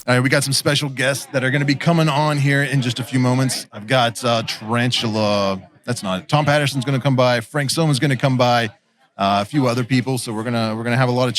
All right, we got some special guests that are going to be coming on here in just a few moments. I've got Tarantula. That's not it. Tom Patterson's going to come by. Frank Somma's going to come by. A few other people. So we're gonna have a lot of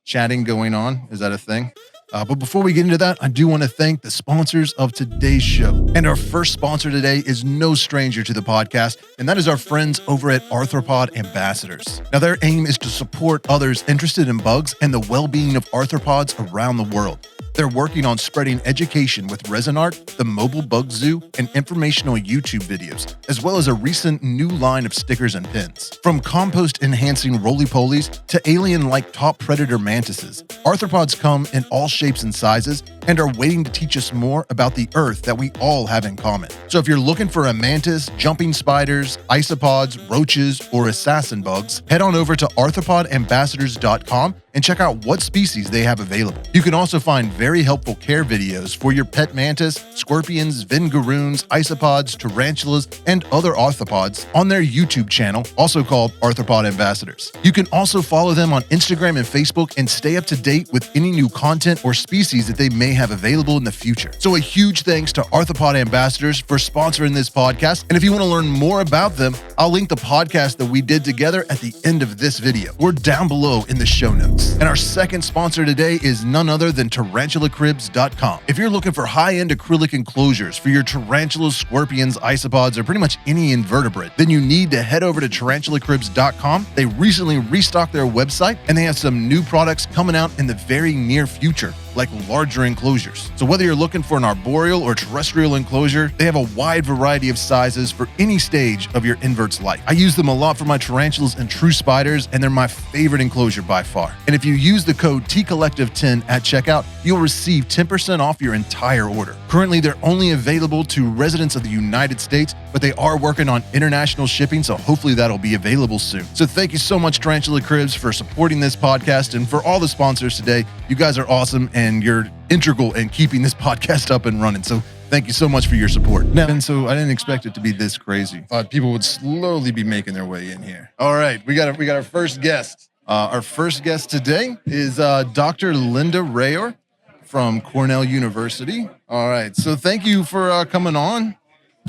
chatting going on. Is that a thing? But before we get into that, I do want to thank the sponsors of today's show. And our first sponsor today is no stranger to the podcast, and that is our friends over at Arthropod Ambassadors. Now, their aim is to support others interested in bugs and the well-being of arthropods around the world. They're working on spreading education with resin art, the mobile bug zoo, and informational YouTube videos, as well as a recent new line of stickers and pins. From compost-enhancing roly-polies to alien-like top predator mantises, arthropods come in all shapes and sizes and are waiting to teach us more about the Earth that we all have in common. So if you're looking for a mantis, jumping spiders, isopods, roaches, or assassin bugs, head on over to arthropodambassadors.com and check out what species they have available. You can also find very helpful care videos for your pet mantis, scorpions, vingaroons, isopods, tarantulas, and other arthropods on their YouTube channel, also called Arthropod Ambassadors. You can also follow them on Instagram and Facebook and stay up to date with any new content or species that they may have available in the future. So a huge thanks to Arthropod Ambassadors for sponsoring this podcast. And if you want to learn more about them, I'll link the podcast that we did together at the end of this video or down below in the show notes. And our second sponsor today is none other than TarantulaCribs.com. If you're looking for high-end acrylic enclosures for your tarantulas, scorpions, isopods, or pretty much any invertebrate, then you need to head over to TarantulaCribs.com. They recently restocked their website, and they have some new products coming out in the very near future, like larger enclosures. So whether you're looking for an arboreal or terrestrial enclosure, they have a wide variety of sizes for any stage of your invert's life. I use them a lot for my tarantulas and true spiders, and they're my favorite enclosure by far. And if you use the code TCollective10 at checkout, you'll receive 10% off your entire order. Currently, they're only available to residents of the United States, but they are working on international shipping, so hopefully that'll be available soon. So thank you so much, Tarantula Cribs, for supporting this podcast, and for all the sponsors today. You guys are awesome, and you're integral in keeping this podcast up and running. So thank you so much for your support. Now, and so I didn't expect it to be this crazy. Thought people would slowly be making their way in here. All right, we got our first guest. Our first guest today is Dr. Linda Rayor from Cornell University. All right, so thank you for coming on.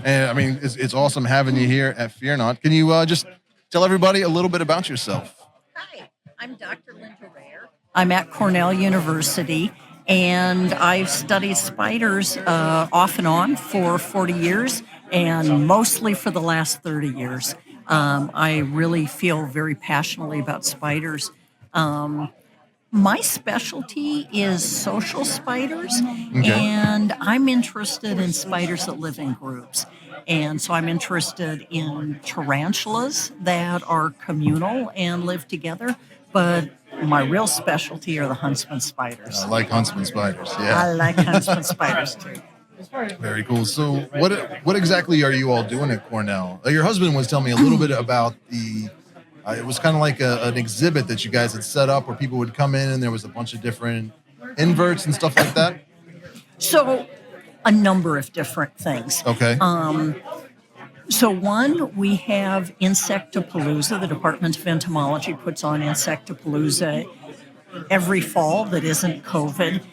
And I mean, it's awesome having you here at Fear Not. Can you just tell everybody a little bit about yourself? Hi, I'm Dr. Linda Rayor. I'm at Cornell University, and I've studied spiders off and on for 40 years, and mostly for the last 30 years. I really feel very passionately about spiders. My specialty is social spiders, and I'm interested in spiders that live in groups. And so I'm interested in tarantulas that are communal and live together, but my real specialty are the huntsman spiders. I like huntsman spiders, yeah. I like huntsman spiders too. Very cool. So what exactly are you all doing at Cornell? Your husband was telling me a little bit about the it was kind of like an exhibit that you guys had set up where people would come in and there was a bunch of different inverts and stuff like that. So a number of different things. Okay. So one, we have Insectapalooza. The Department of Entomology puts on Insectapalooza every fall that isn't COVID.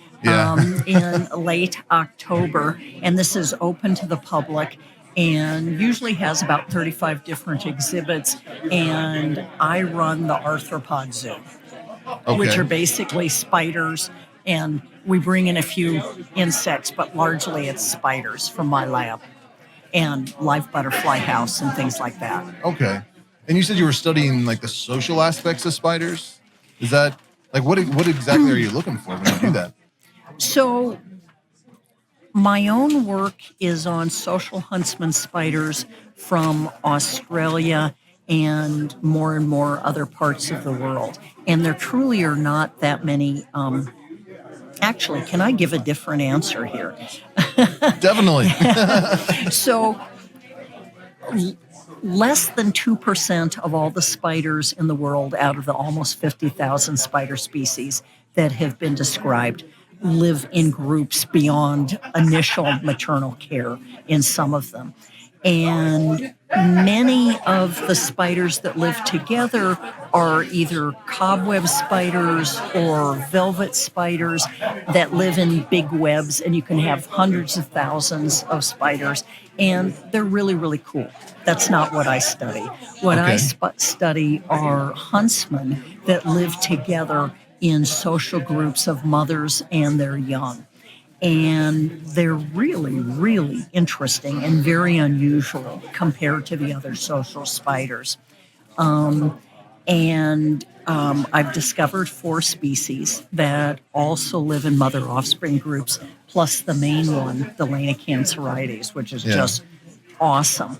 In late October, and this is open to the public and usually has about 35 different exhibits, and I run the arthropod zoo, which are basically spiders, and we bring in a few insects, but largely it's spiders from my lab and live butterfly house and things like that. Okay. And you said you were studying like the social aspects of spiders? Is that like what exactly are you looking for when you do that? So my own work is on social huntsman spiders from Australia and more other parts of the world. And there truly are not that many. Actually, can I give a different answer here? Definitely. So less than 2% of all the spiders in the world out of the almost 50,000 spider species that have been described live in groups beyond initial maternal care in some of them. And many of the spiders that live together are either cobweb spiders or velvet spiders that live in big webs, and you can have hundreds of thousands of spiders, and they're really, really cool. That's not what I study. What I study are huntsmen that live together in social groups of mothers and their young. And they're really, really interesting and very unusual compared to the other social spiders. I've discovered 4 species that also live in mother-offspring groups, plus the main one, the Lanacantherides, which is just awesome.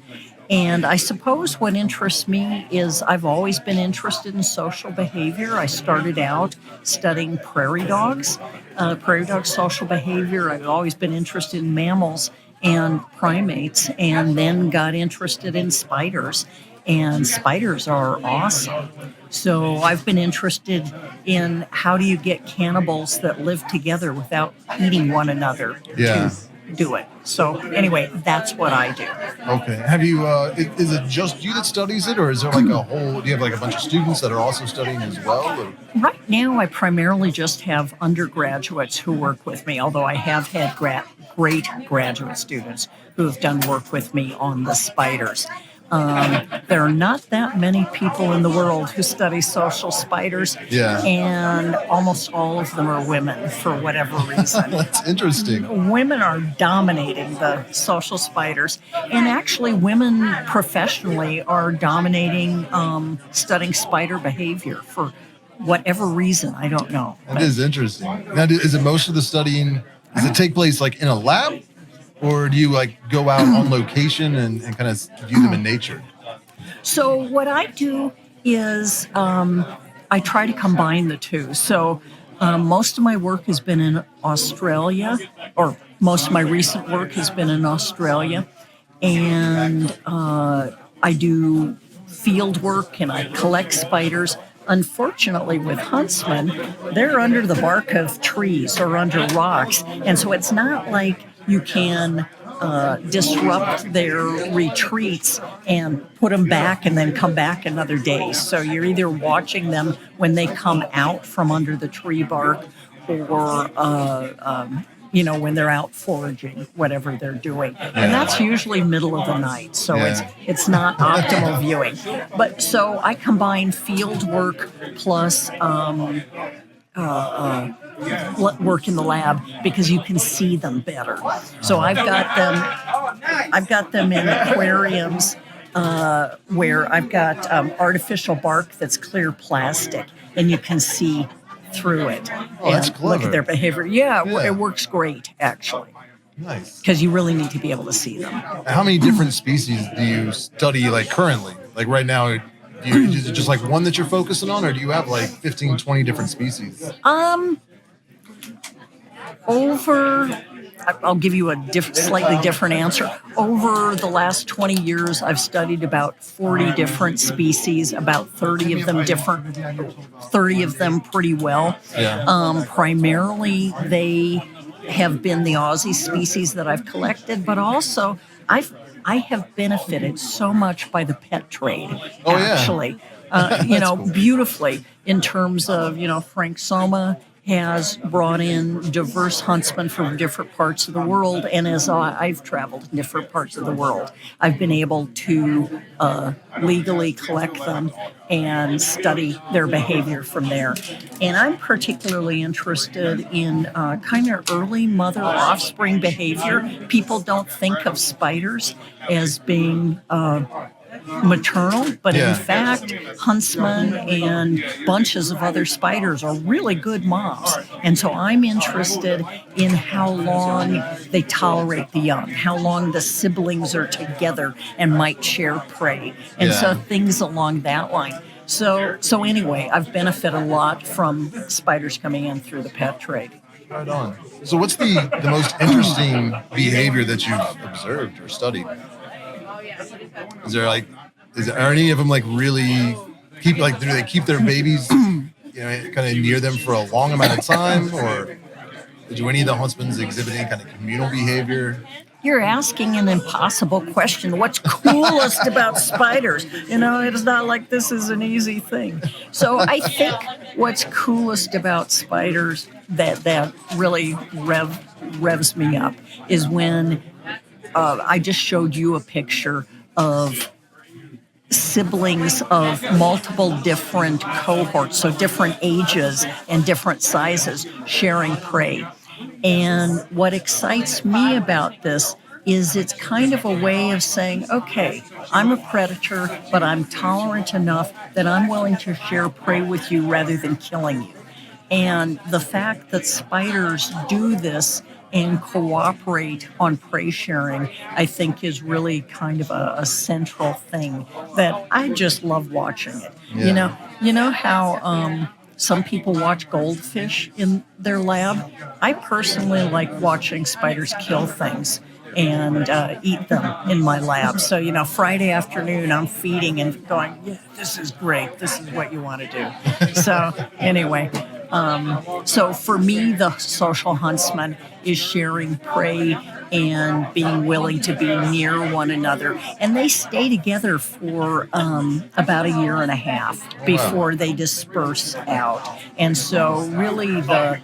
And I suppose what interests me is I've always been interested in social behavior. I started out studying prairie dog social behavior. I've always been interested in mammals and primates, and then got interested in spiders. And spiders are awesome. So I've been interested in how do you get cannibals that live together without eating one another to do it. So anyway, that's what I do. Okay. Have you, is it just you that studies it, or is there like a whole, do you have like a bunch of students that are also studying as well? Or? Right now, I primarily just have undergraduates who work with me, although I have had great graduate students who have done work with me on the spiders. There are not that many people in the world who study social spiders, and almost all of them are women for whatever reason. That's interesting. Women are dominating the social spiders, and actually women professionally are dominating studying spider behavior for whatever reason. I don't know. That is interesting. Now, is it most of the studying, does it take place like in a lab? Or do you like go out on location and kind of view them in nature? So what I do is I try to combine the two. So most of my work has been in Australia, or most of my recent work has been in Australia. And I do field work and I collect spiders. Unfortunately, with huntsmen, they're under the bark of trees or under rocks. And so it's not like you can disrupt their retreats and put them back and then come back another day. So you're either watching them when they come out from under the tree bark, or when they're out foraging, whatever they're doing. And that's usually middle of the night, so it's not optimal viewing. But so I combine field work plus work in the lab, because you can see them better. So I've got them in aquariums where I've got artificial bark that's clear plastic, and you can see through it. Oh, that's clever. Look at their behavior. It works great, actually. Nice. Because you really need to be able to see them. How many different species do you study, like currently? Like right now, is it just like one that you're focusing on, or do you have like 15, 20 different species? I'll give you a slightly different answer. Over the last 20 years, I've studied about 40 different species, about 30 of them pretty well. Primarily, they have been the Aussie species that I've collected, but also I have benefited so much by the pet trade, actually. Cool. Beautifully, in terms of, Frank Somma has brought in diverse huntsmen from different parts of the world, and as I've traveled in different parts of the world, I've been able to legally collect them and study their behavior from there. And I'm particularly interested in kind of early mother-offspring behavior. People don't think of spiders as being maternal, but in fact, huntsmen and bunches of other spiders are really good moms. And so I'm interested in how long they tolerate the young, how long the siblings are together and might share prey, and so things along that line. So anyway, I've benefited a lot from spiders coming in through the pet trade. Right on. So what's the most interesting behavior that you've observed or studied? Are any of them like really do they keep their babies, kind of near them for a long amount of time, or do any of the huntsmen exhibit any kind of communal behavior? You're asking an impossible question. What's coolest about spiders? It's not like this is an easy thing. So I think what's coolest about spiders that really revs me up is when I just showed you a picture of siblings of multiple different cohorts, so different ages and different sizes sharing prey. And what excites me about this is it's kind of a way of saying, okay, I'm a predator, but I'm tolerant enough that I'm willing to share prey with you rather than killing you. And the fact that spiders do this and cooperate on prey sharing, I think is really kind of a central thing that I just love watching it. Yeah. You know how some people watch goldfish in their lab? I personally like watching spiders kill things and eat them in my lab. So, Friday afternoon, I'm feeding and going, yeah, this is great. This is what you want to do. So anyway, so for me, the social huntsman is sharing prey and being willing to be near one another. And they stay together for about a year and a half before they disperse out. And so really the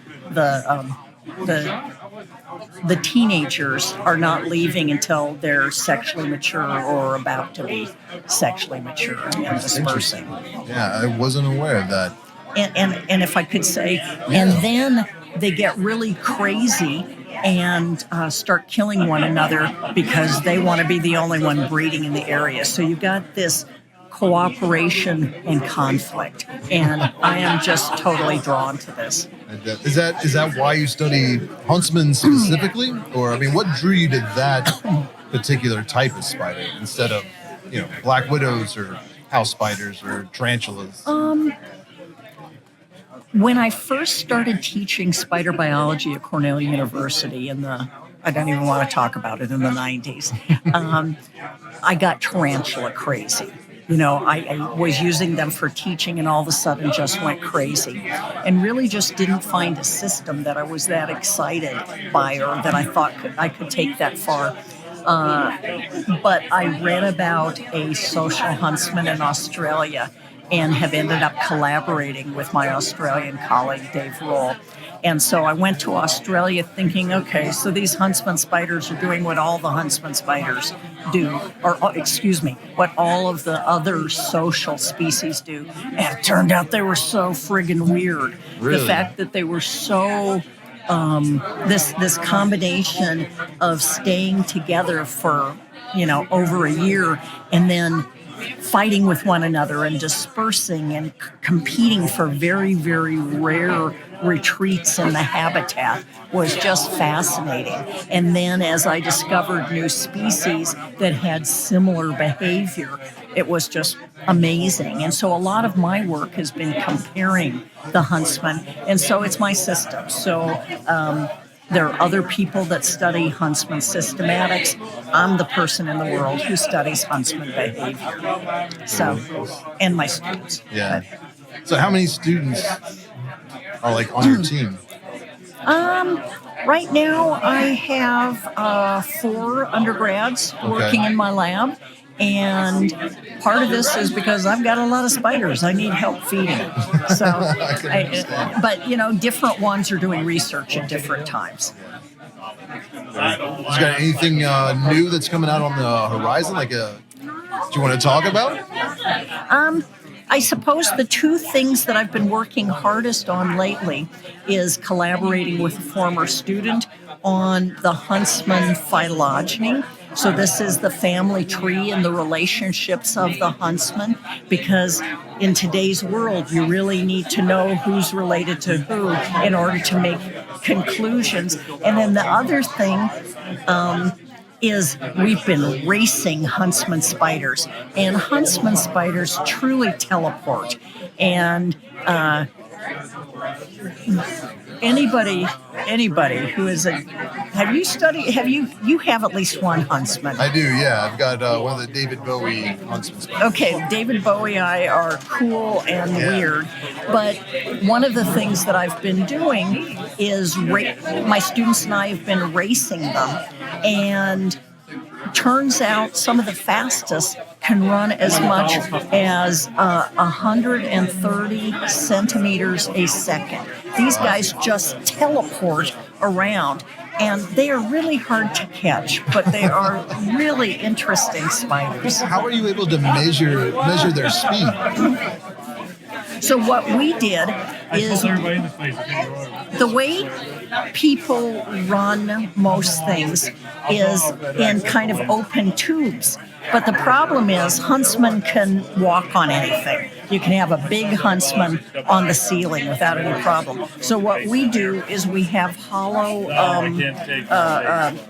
teenagers are not leaving until they're sexually mature or about to be sexually mature and dispersing. Yeah, I wasn't aware of that. And if I could say, and then they get really crazy and start killing one another because they want to be the only one breeding in the area. So you got this cooperation and conflict, and I am just totally drawn to this. Is that why you study huntsmen specifically, or what drew you to that particular type of spider instead of black widows or house spiders or tarantulas? When I first started teaching spider biology at Cornell University I don't even want to talk about it, in the 90s, I got tarantula crazy. I was using them for teaching and all of a sudden just went crazy and really just didn't find a system that I was that excited by or that I thought I could take that far. But I read about a social huntsman in Australia and have ended up collaborating with my Australian colleague, Dave Roll. And so I went to Australia thinking, okay, so these huntsman spiders are doing what all the huntsman spiders do, or what all of the other social species do. And it turned out they were so friggin' weird. Really? The fact that they were so, this combination of staying together for, over a year and then fighting with one another and dispersing and competing for very, very rare retreats in the habitat was just fascinating. And then as I discovered new species that had similar behavior, it was just amazing. And so a lot of my work has been comparing the huntsman. And so it's my system. So there are other people that study huntsman systematics. I'm the person in the world who studies huntsman behavior. So, and my students. Yeah. So how many students are on your team? Right now I have 4 undergrads working in my lab. And part of this is because I've got a lot of spiders. I need help feeding. So, but different ones are doing research at different times. You got anything new that's coming out on the horizon? Do you want to talk about? I suppose the 2 things that I've been working hardest on lately is collaborating with a former student on the huntsman phylogeny. So this is the family tree and the relationships of the huntsman, because in today's world, you really need to know who's related to who in order to make conclusions. And then the other thing is we've been racing huntsman spiders, and huntsman spiders truly teleport. And anybody who is you have at least one huntsman? I do, yeah. I've got one of the David Bowie huntsman spiders. Okay, David Bowie are cool and weird, but one of the things that I've been doing is my students and I have been racing them And turns out some of the fastest can run as much as 130 centimeters a second. These guys just teleport around, and they are really hard to catch, but they are really interesting spiders. How are you able to measure their speed? So what we did is the way people run most things is in kind of open tubes. But the problem is huntsmen can walk on anything. You can have a big huntsman on the ceiling without any problem. So what we do is we have hollow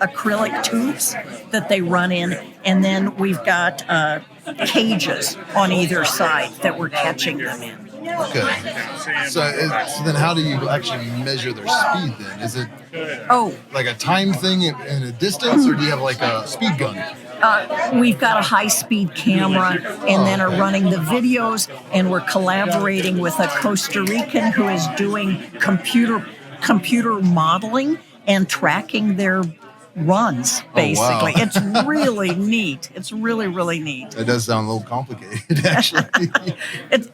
acrylic tubes that they run in, and then we've got cages on either side that we're catching them in. Okay. So then how do you actually measure their speed then? Is it like a time thing and a distance, or do you have like a speed gun? We've got a high-speed camera and then are running the videos, and we're collaborating with a Costa Rican who is doing computer modeling and tracking their runs, basically. Oh, wow. It's really neat. It's really, really neat. It does sound a little complicated, actually.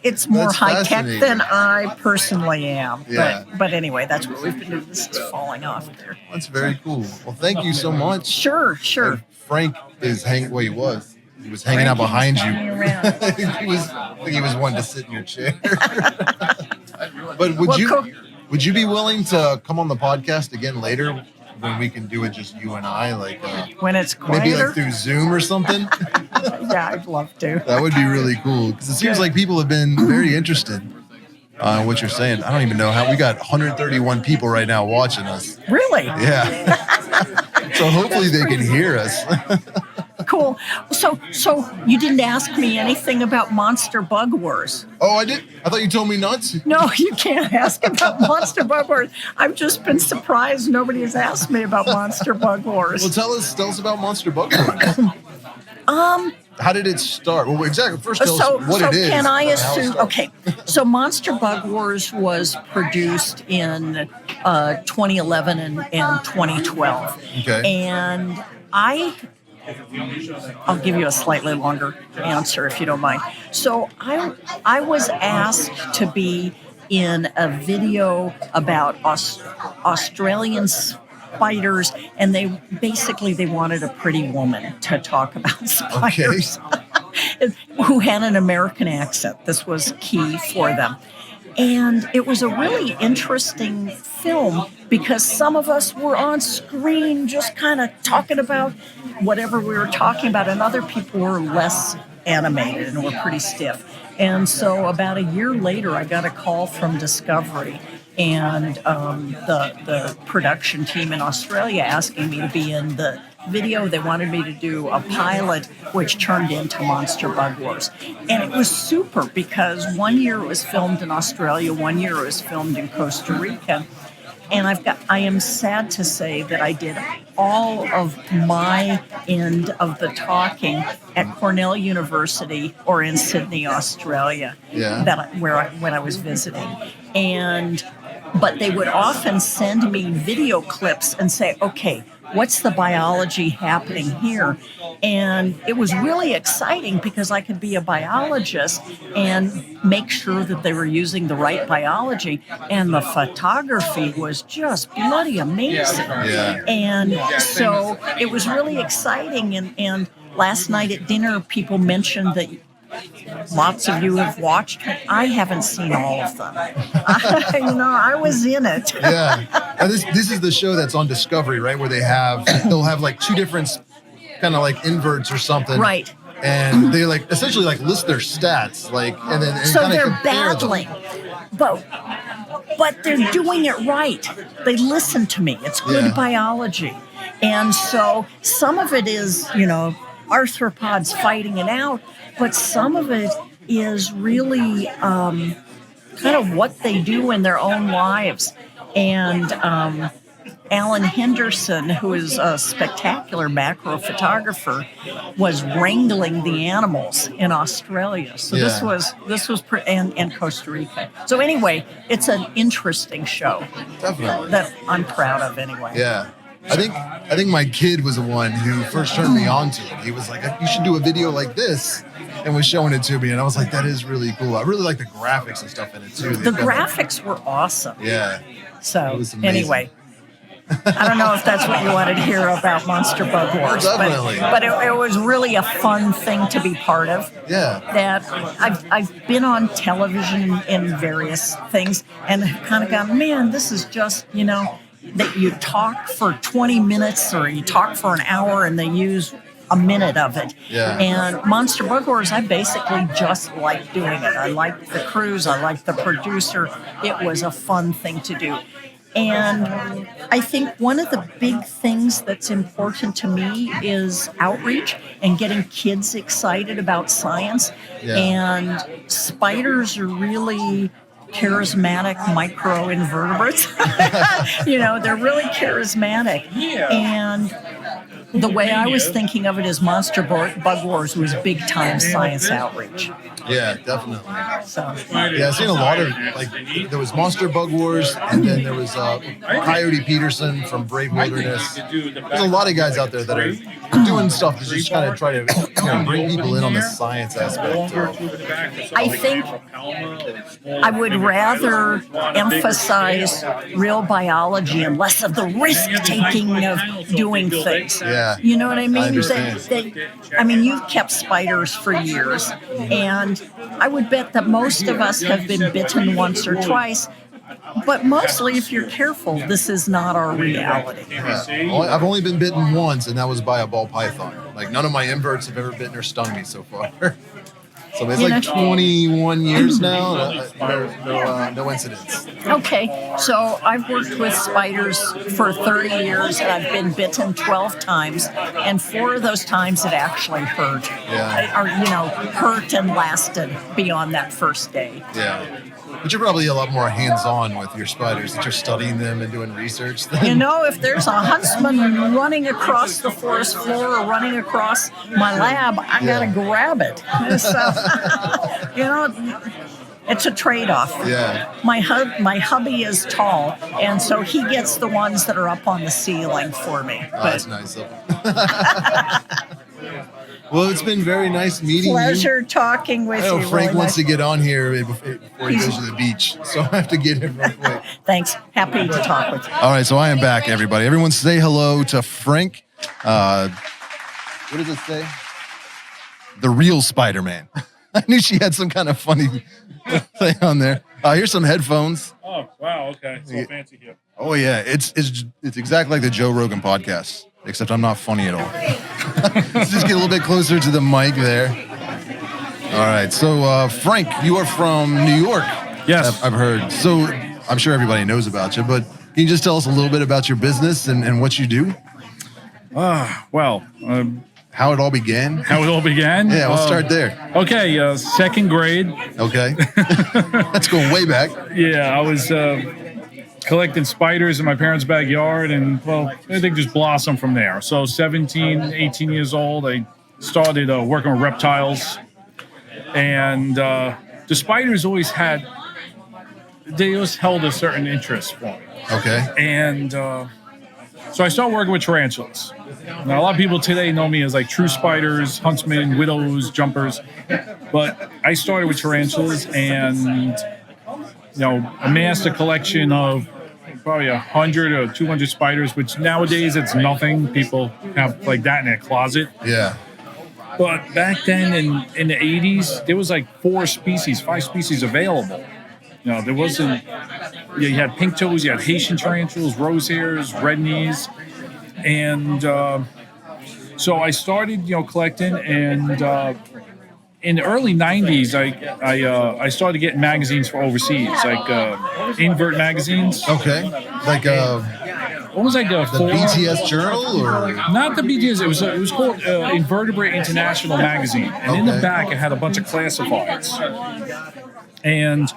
It's more That's high-tech than fascinating. I personally am. Yeah. But anyway, that's what we've been doing. This is falling off there. That's very cool. Well, thank you so much. Sure. And Frank is hanging. Well, he was hanging out behind you. Hanging around. I think he was wanting to sit in your chair. But would you be willing to come on the podcast again later when we can do it just you and I, like When it's quieter? maybe like through Zoom or something? Yeah, I'd love to. That would be really cool because it seems like people have been very interested in what you're saying. I don't even know how we got 131 people right now watching us. Really? Yeah. So hopefully they can hear us. Cool. So you didn't ask me anything about Monster Bug Wars. Oh, I did? I thought you told me not to. No, you can't ask about Monster Bug Wars. I've just been surprised nobody has asked me about Monster Bug Wars. Well, tell us about Monster Bug Wars. How did it start? Well, exactly. First, tell us what it is. Can I and how it assume? started. Okay. So Monster Bug Wars was produced in 2011 and 2012. Okay. And I'll give you a slightly longer answer if you don't mind. So I was asked to be in a video about Australian spiders, and they wanted a pretty woman to talk about spiders who had an American accent. This was key for them. And it was a really interesting film because some of us were on screen just kind of talking about whatever we were talking about, and other people were less animated and were pretty stiff. And so about a year later, I got a call from Discovery and the production team in Australia asking me to be in the video. They wanted me to do a pilot, which turned into Monster Bug Wars. And it was super because 1 year it was filmed in Australia, 1 year it was filmed in Costa Rica. And I am sad to say that I did all of my end of the talking at Cornell University or in Sydney, Australia, when I was visiting. But they would often send me video clips and say, okay, what's the biology happening here? And it was really exciting because I could be a biologist and make sure that they were using the right biology. And the photography was just bloody amazing. Yeah. And so it was really exciting. And last night at dinner, people mentioned that lots of you have watched. I haven't seen all of them. I was in it. Yeah. And this is the show that's on Discovery, right? Where they'll have like two different kind of like inverts or something. Right. And they essentially list their stats, and then so kind of they're battling, but they're doing it right. They listen to me. It's good biology, and so some of it is arthropods fighting it out, but some of it is really kind of what they do in their own lives. And Alan Henderson, who is a spectacular macro photographer, was wrangling the animals in Australia. So this was and Costa Rica. So anyway, it's an interesting show. Definitely. That I'm proud of anyway. Yeah. I think I think my kid was the one who first turned me on to it. He was like, you should do a video like this, and was showing it to me. And I was like, that is really cool. I really like the graphics and stuff in it too. The graphics were awesome. Yeah. So anyway, I don't know if that's what you wanted to hear about Monster Bug Wars. Definitely. But it was really a fun thing to be part of. Yeah. That I've been on television in various things and kind of gone, man, this is just, that you talk for 20 minutes or you talk for an hour and they use a minute of it. Yeah. And Monster Bug Wars, I basically just liked doing it. I liked the crews. I liked the producer. It was a fun thing to do. And I think one of the big things that's important to me is outreach and getting kids excited about science. Yeah. And spiders are really charismatic microinvertebrates. They're really charismatic. And the way I was thinking of it as Monster Bug Wars was big time science outreach. Yeah, definitely. So, yeah, I've seen a lot of, there was Monster Bug Wars, and then there was Coyote Peterson from Brave Wilderness. There's a lot of guys out there that are doing stuff to just kind of try to bring people in on the science aspect. I think I would rather emphasize real biology and less of the risk-taking of doing things. Yeah. You know what I mean? I understand. You've kept spiders for years, and I would bet that most of us have been bitten once or twice, but mostly, if you're careful, this is not our reality. Yeah. I've only been bitten once, and that was by a ball python. Like, none of my inverts have ever bitten or stung me so far. So it's 21 years now. No incidents. Okay, so I've worked with spiders for 30 years, and I've been bitten 12 times, and 4 of those times it actually hurt. Yeah. Or, hurt and lasted beyond that first day. Yeah. But you're probably a lot more hands-on with your spiders, that you're studying them and doing research. If there's a huntsman running across the forest floor or running across my lab, I gotta grab it. So, it's a trade-off. Yeah. My hubby is tall, and so he gets the ones that are up on the ceiling for me. Oh, that's nice of him. Well, it's been very nice meeting you. Pleasure talking with you. I know Frank really wants to get on here before he goes to the beach, so I have to get him real quick. Thanks. Happy to talk with you. All right, so I am back, everybody. Everyone say hello to Frank. What does it say? The real Spider-Man. I knew she had some kind of funny thing on there. Here's some headphones. Oh, wow, okay. So fancy here. Oh, yeah. It's exactly like the Joe Rogan podcast, except I'm not funny at all. Let's just get a little bit closer to the mic there. All right. So, Frank, you are from New York. Yes. I've heard. So, I'm sure everybody knows about you, but can you just tell us a little bit about your business and what you do? How it all began? Yeah, we'll start there. Okay, second grade. Okay. That's going way back. Yeah, I was collecting spiders in my parents' backyard, and, everything just blossomed from there. So 17, 18 years old, I started working with reptiles. And the spiders always held a certain interest for me. Okay. And so I started working with tarantulas. Now, a lot of people today know me as like true spiders, huntsmen, widows, jumpers. But I started with tarantulas and, amassed a collection of probably 100 or 200 spiders, which nowadays it's nothing. People have like that in their closet. Yeah. But back then in the 80s, there was like 5 species available. There wasn't, you had pink toes, you had Haitian tarantulas, rose hairs, red knees. And so I started, collecting, and in the early 90s, I started getting magazines for overseas, like invert magazines. Okay. Like what was like the BTS Journal, or not the BTS? It was called Invertebrate International Magazine, and in the back it had a bunch of classifieds. And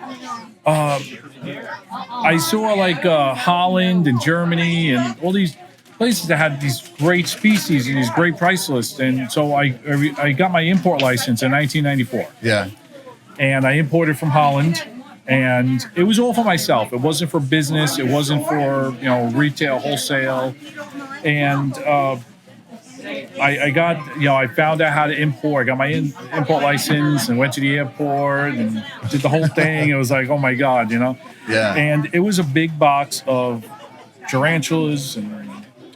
I saw like Holland and Germany and all these places that had these great species and these great price lists. And so I got my import license in 1994. Yeah. And I imported from Holland, and it was all for myself. It wasn't for business. It wasn't for, retail, wholesale. And I got, I found out how to import. I got my import license and went to the airport and did the whole thing. It was like, oh my God, Yeah. And it was a big box of tarantulas and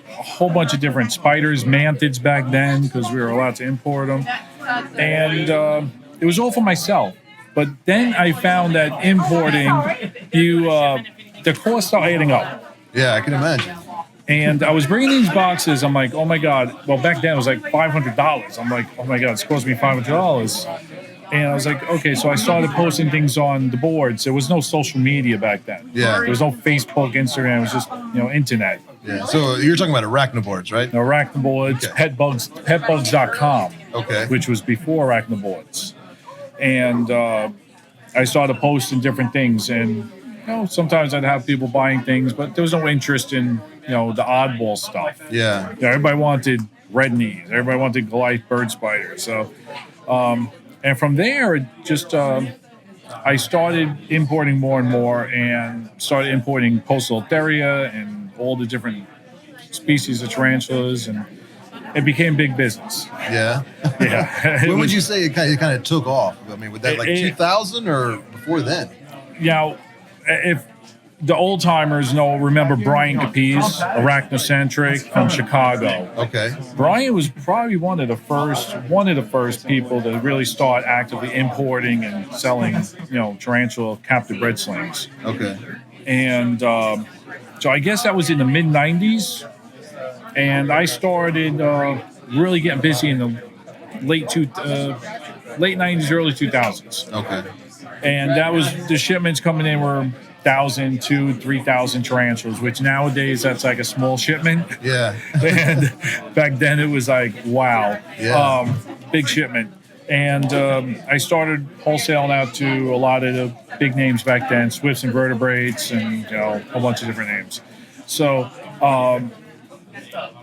a whole bunch of different spiders, mantids back then, because we were allowed to import them. And it was all for myself. But then I found that importing, the costs are adding up. Yeah, I can imagine. And I was bringing these boxes. I'm like, oh my God. Well, back then it was like $500. I'm like, oh my God, it's cost me $500. And I was like, okay. So I started posting things on the boards. There was no social media back then. Yeah. There was no Facebook, Instagram. It was just, internet. Yeah. So you're talking about arachnoboards, right? Arachnoboards, Okay. petbugs.com. Okay. Which was before arachnoboards. And I started posting different things. And, sometimes I'd have people buying things, but there was no interest in, the oddball stuff. Yeah. Everybody wanted red knees. Everybody wanted Goliath bird spiders. So, and from there, it just I started importing more and more, and started importing Poecilotheria and all the different species of tarantulas, and it became big business. Yeah. Yeah. When would you say it kind of took off? I mean, was that like 2000 or before then? If the old timers remember Brian Capiz, Arachnocentric from Chicago. Okay. Brian was probably one of the first people to really start actively importing and selling, tarantula captive bred slings. Okay. And so I guess that was in the mid '90s, and I started really getting busy in the late '90s, early 2000s. Okay. And that was the shipments coming in were 1,000, 2,000, 3,000 tarantulas, which nowadays that's like a small shipment. Yeah. And back then it was like, wow, Yeah. big shipment. And I started wholesaling out to a lot of the big names back then, Swifts and Vertebrates, and a whole bunch of different names. So,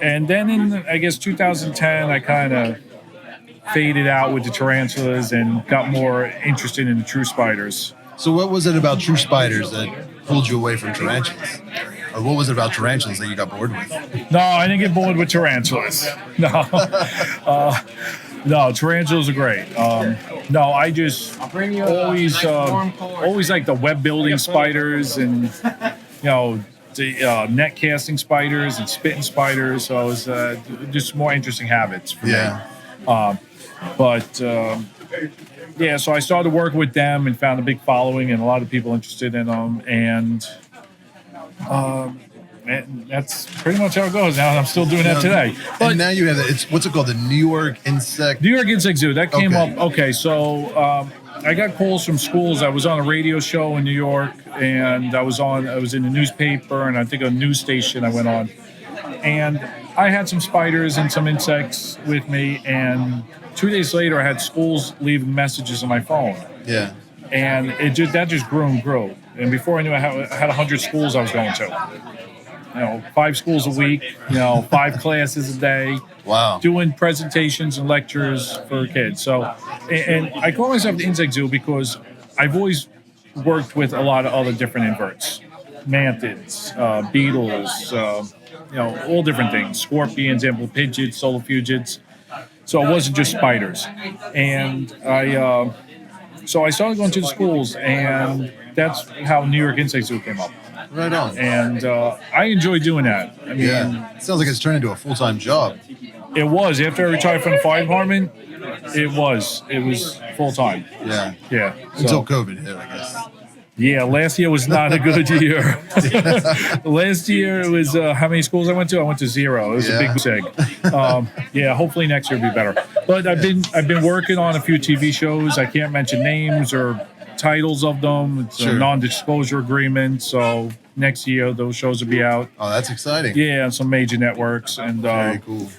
and then in I guess 2010, I kind of faded out with the tarantulas and got more interested in the true spiders. So what was it about true spiders that pulled you away from tarantulas? Or what was it about tarantulas that you got bored with? No, I didn't get bored with tarantulas. No. No, tarantulas are great. No, I just always like the web building spiders and, the net casting spiders and spitting spiders. So it was just more interesting habits for me. So I started working with them and found a big following and a lot of people interested in them. And that's pretty much how it goes now. I'm still doing that today. But and now you have what's it called? The New York Insect Zoo. That came Okay. up. Okay, so I got calls from schools. I was on a radio show in New York, and I was in the newspaper, and I think a news station I went on. And I had some spiders and some insects with me, and 2 days later, I had schools leaving messages on my phone. Yeah. And that just grew and grew. And before I knew, I had 100 schools I was going to. 5 schools a week, 5 classes a day. Wow. Doing presentations and lectures for kids. So, and I call myself the Insect Zoo because I've always worked with a lot of other different inverts. Mantids, beetles, all different things. Scorpions, amphipygids, solifugits. So it wasn't just spiders. And so I started going to the schools, and that's how New York Insect Zoo came up. Right on. And I enjoy doing that. I mean, It sounds like it's turned into a full-time job. It was. After I retired from the fire department, it was full-time. Yeah. Yeah. Until COVID hit, I guess. Yeah, last year was not a good year. Last year it was how many schools I went to? I went to 0. It was a big mistake. Hopefully next year will be better. But I've been working on a few TV shows. I can't mention names or titles of them. It's a non-disclosure agreement. So next year those shows will be out. Oh, that's exciting. Yeah, on some major networks. And very cool.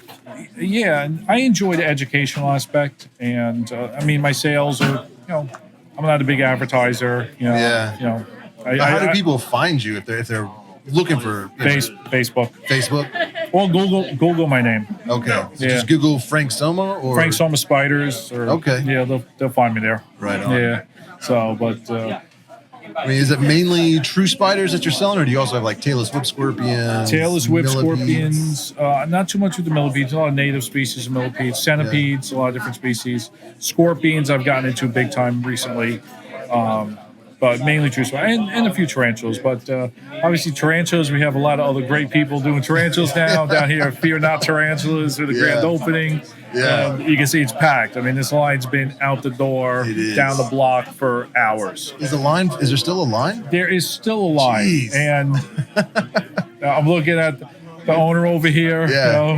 Yeah, and I enjoy the educational aspect. And my sales are, I'm not a big advertiser. How do people find you if they're looking for Facebook? Facebook? Or Google my name. Okay. So just Google Frank Somma or Frank Somma Spiders. Or, okay. Yeah, they'll find me there. Right on. Yeah. So, but I mean, is it mainly true spiders that you're selling, or do you also have like tailless whip scorpions? Tailless whip millipedes? scorpions, not too much with the millipedes, a lot of native species of millipedes, centipedes, a lot of different species. Scorpions I've gotten into big time recently, but mainly true spiders, and a few tarantulas. But obviously tarantulas, we have a lot of other great people doing tarantulas now down here. Fear Not Tarantulas with a grand opening. Yeah. You can see it's packed. I mean, this line's been out the door, down the block for hours. Is there still a line? There is still a line. Jeez. And I'm looking at the owner over here,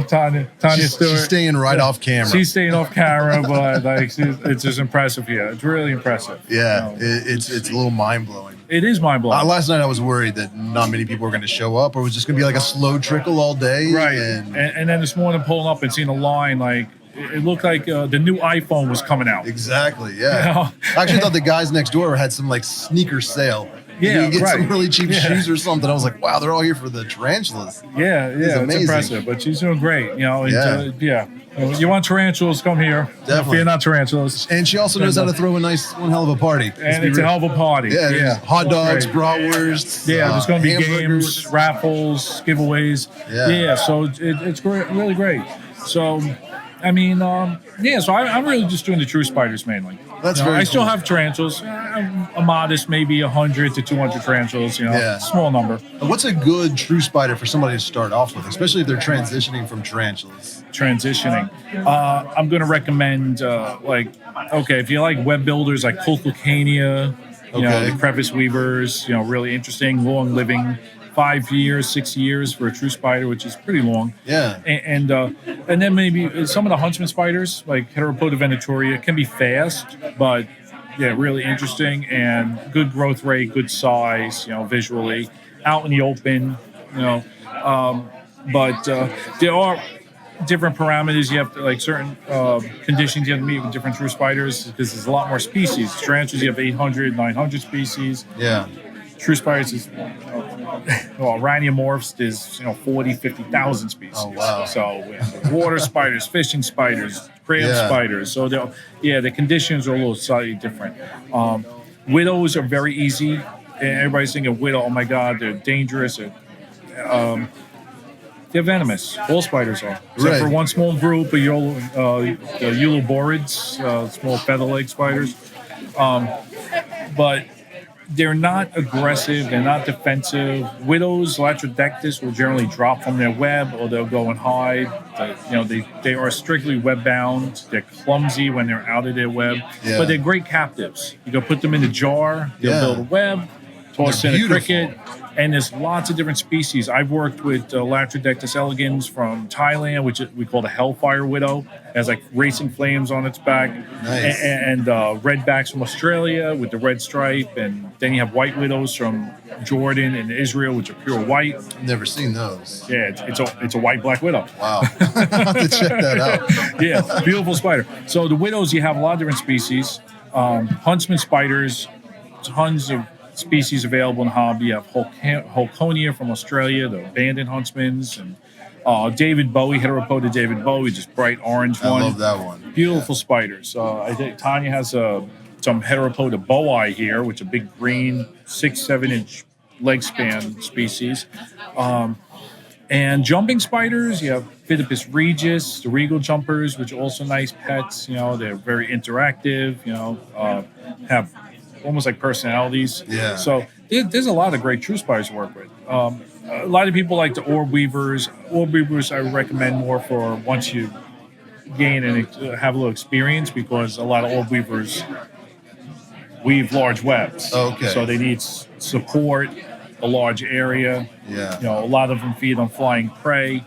Tanya Stewart. She's staying off camera. She's staying off camera, but it's just impressive here. It's really impressive. Yeah, it's a little mind-blowing. It is mind-blowing. Last night I was worried that not many people were going to show up, or it was just going to be like a slow trickle all day. Right. And then this morning pulling up and seeing a line, like, it looked like the new iPhone was coming out. Exactly, yeah. I actually thought the guys next door had some like sneaker sale. Yeah, you get some really cheap shoes or something. I was like, wow, they're all here for the tarantulas. Yeah, it's impressive. But she's doing great. You want tarantulas, come here. Definitely. Fear Not Tarantulas. And she also knows how to throw one hell of a party. And it's a hell of a party. Yeah. Hot dogs, bratwursts. Yeah, there's going to be hamburgers. games, raffles, giveaways. Yeah, so it's great, really great. So, I mean, so I'm really just doing the true spiders mainly. That's very I still cool. have tarantulas, a modest maybe 100 to 200 tarantulas, small number. What's a good true spider for somebody to start off with, especially if they're transitioning from tarantulas? Transitioning. I'm going to recommend, if you like web builders like Colcocania, the crevice weavers, really interesting, long living. 5 years, 6 years for a true spider, which is pretty long. Yeah. And then maybe some of the huntsman spiders, like Heteropoda venaturia, can be fast, but really interesting and good growth rate, good size, visually, out in the open, But there are different parameters. You have to, like certain conditions you have to meet with different true spiders because there's a lot more species. Tarantulas, you have 800, 900 species. Yeah. True spiders is, Arachnimorphs is, 40, 50,000 species. Oh, wow. So we have water spiders, fishing spiders, crab spiders. So the conditions are a little slightly different. Widows are very easy. And everybody's thinking widow, oh my God, they're dangerous. They're venomous. All spiders are. Except for one small group of Euloborids, small feather-leg spiders. But they're not aggressive. They're not defensive. Widows, Latrodectus, will generally drop from their web, or they'll go and hide. They are strictly web bound. They're clumsy when they're out of their web, but they're great captives. You can put them in a jar. They'll build a web, toss in a cricket. And there's lots of different species. I've worked with Latrodectus elegans from Thailand, which we call the Hellfire Widow. It has like racing flames on its back. Nice. And redbacks from Australia with the red stripe. And then you have white widows from Jordan and Israel, which are pure white. Never seen those. Yeah, it's a white-black widow. Wow. I'll have to check that out. Yeah, beautiful spider. So the widows, you have a lot of different species. Huntsman spiders, tons of species available in hobby. You have Holconia from Australia, the abandoned huntsmans, and David Bowie, Heteropoda David Bowie, just bright orange one. I love that one. Beautiful spiders. I think Tanya has some Heteropoda bowii here, which are big green, 6-7 inch leg span species. And jumping spiders, you have Phidippus regis, the regal jumpers, which are also nice pets. They're very interactive. Have almost like personalities. Yeah. So there's a lot of great true spiders to work with. A lot of people like the orb weavers. Orb weavers I would recommend more for once you gain and have a little experience, because a lot of orb weavers weave large webs. Okay. So they need support, a large area. Yeah. A lot of them feed on flying prey.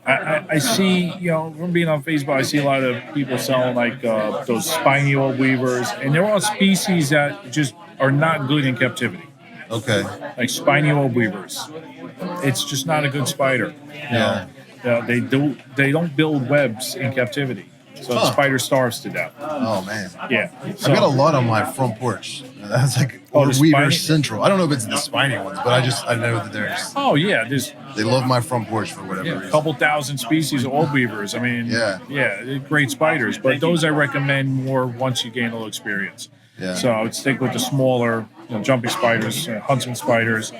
I see, from being on Facebook, I see a lot of people selling like those spiny orb weavers, and there are species that just are not good in captivity. Okay. Like spiny orb weavers, it's just not a good spider. They don't build webs in captivity, so the spider starves to death. Oh man. Yeah. So, I've got a lot on my front porch. That's like orb weaver central. I don't know if it's the spiny ones, but I know that there's. Oh yeah, they love my front porch for whatever reason. A couple thousand species of orb weavers. I mean, they're great spiders, but those I recommend more once you gain a little experience. Yeah. So I would stick with the smaller, jumping spiders, huntsman spiders,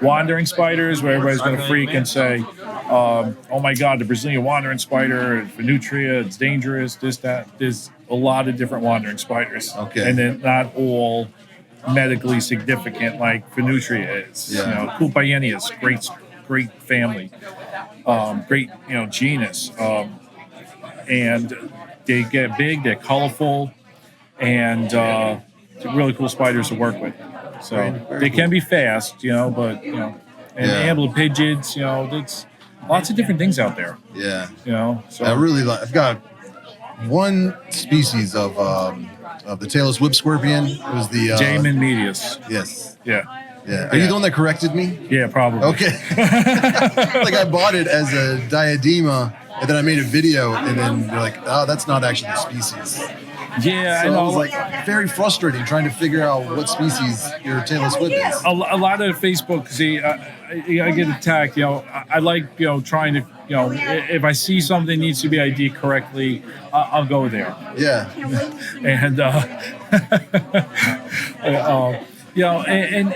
wandering spiders, where everybody's going to freak and say, "Oh my God, the Brazilian wandering spider, Nutria, it's dangerous." This, that. There's a lot of different wandering spiders, Okay. and then not all medically significant like Nutria is. Yeah. Culpayenius, great family, great genus, and they get big, they're colorful, and they're really cool spiders to work with. So they can be fast, but and amblypygids, it's lots of different things out there. Yeah. So I really like. I've got one species of the tailless whip scorpion. It was the Jamin medius. Yes. Yeah. Yeah. Are you the one that corrected me? Yeah, probably. Okay. Like I bought it as a diadema, and then I made a video, and then they're like, "Oh, that's not actually the species." Yeah, So I know. it was like very frustrating trying to figure out what species your tailless whip is. A lot of Facebook, see, I get attacked. I like trying to if I see something needs to be ID correctly, I'll go there. Yeah. And and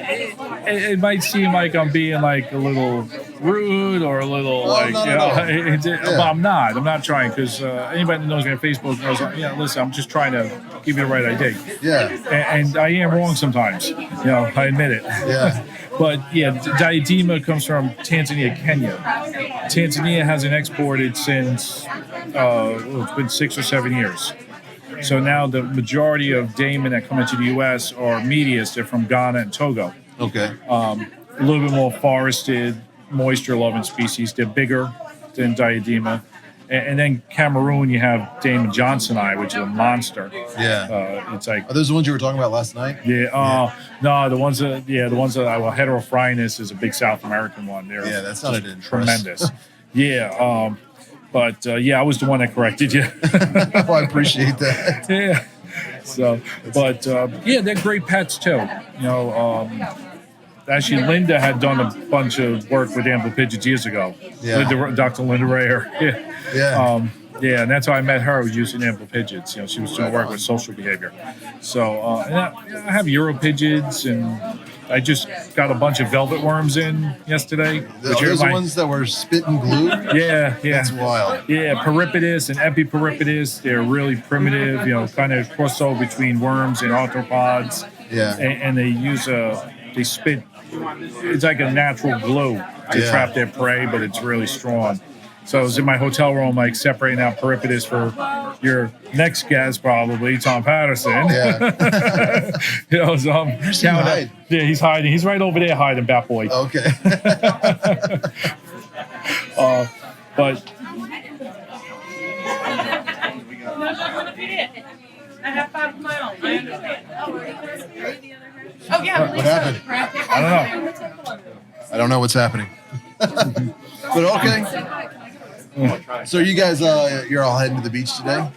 it might seem like I'm being like a little rude or a little but I'm not. I'm not trying, because anybody that knows me on Facebook knows. Listen, I'm just trying to give you the right ID. Yeah. And I am wrong sometimes. I admit it. Yeah. But diadema comes from Tanzania, Kenya. Tanzania hasn't exported since it's been 6 or 7 years. So now the majority of daemon that come into the U.S. are medius. They're from Ghana and Togo. Okay. A little bit more forested, moisture-loving species. They're bigger than diadema. And then Cameroon, you have Damon Johnsoni, which is a monster. Yeah. It's like, Are those the ones you were talking about last night? yeah. No, the ones that Heterophrynus is a big South American one. They're Yeah, that sounded impressive. tremendous. Yeah. But I was the one that corrected you. Oh, I appreciate that. Yeah. So, but they're great pets too. Actually, Linda had done a bunch of work with amblypygids years ago. Yeah. Dr. Linda Rayor. Yeah. Yeah. And that's how I met her, using amblypygids. She was doing work with social behavior. So, and I have Europygids, and I just got a bunch of velvet worms in yesterday. Those are ones that were spit and glue? Yeah. That's wild. Yeah, Peripidus and Epiperipidus, they're really primitive, kind of crossover between worms and arthropods. Yeah. And they use they spit, it's like a natural glue to trap their prey, but it's really strong. So I was in my hotel room, like separating out Peripidus for your next guest, probably Tom Patterson. Yeah. So I'm counting. Yeah, he's hiding. He's right over there hiding, Bat Boy. Okay. But I have 5 of my own. I understand. Oh, yeah. What happened? I don't know. I don't know what's happening. But okay. So you guys, you're all heading to the beach today?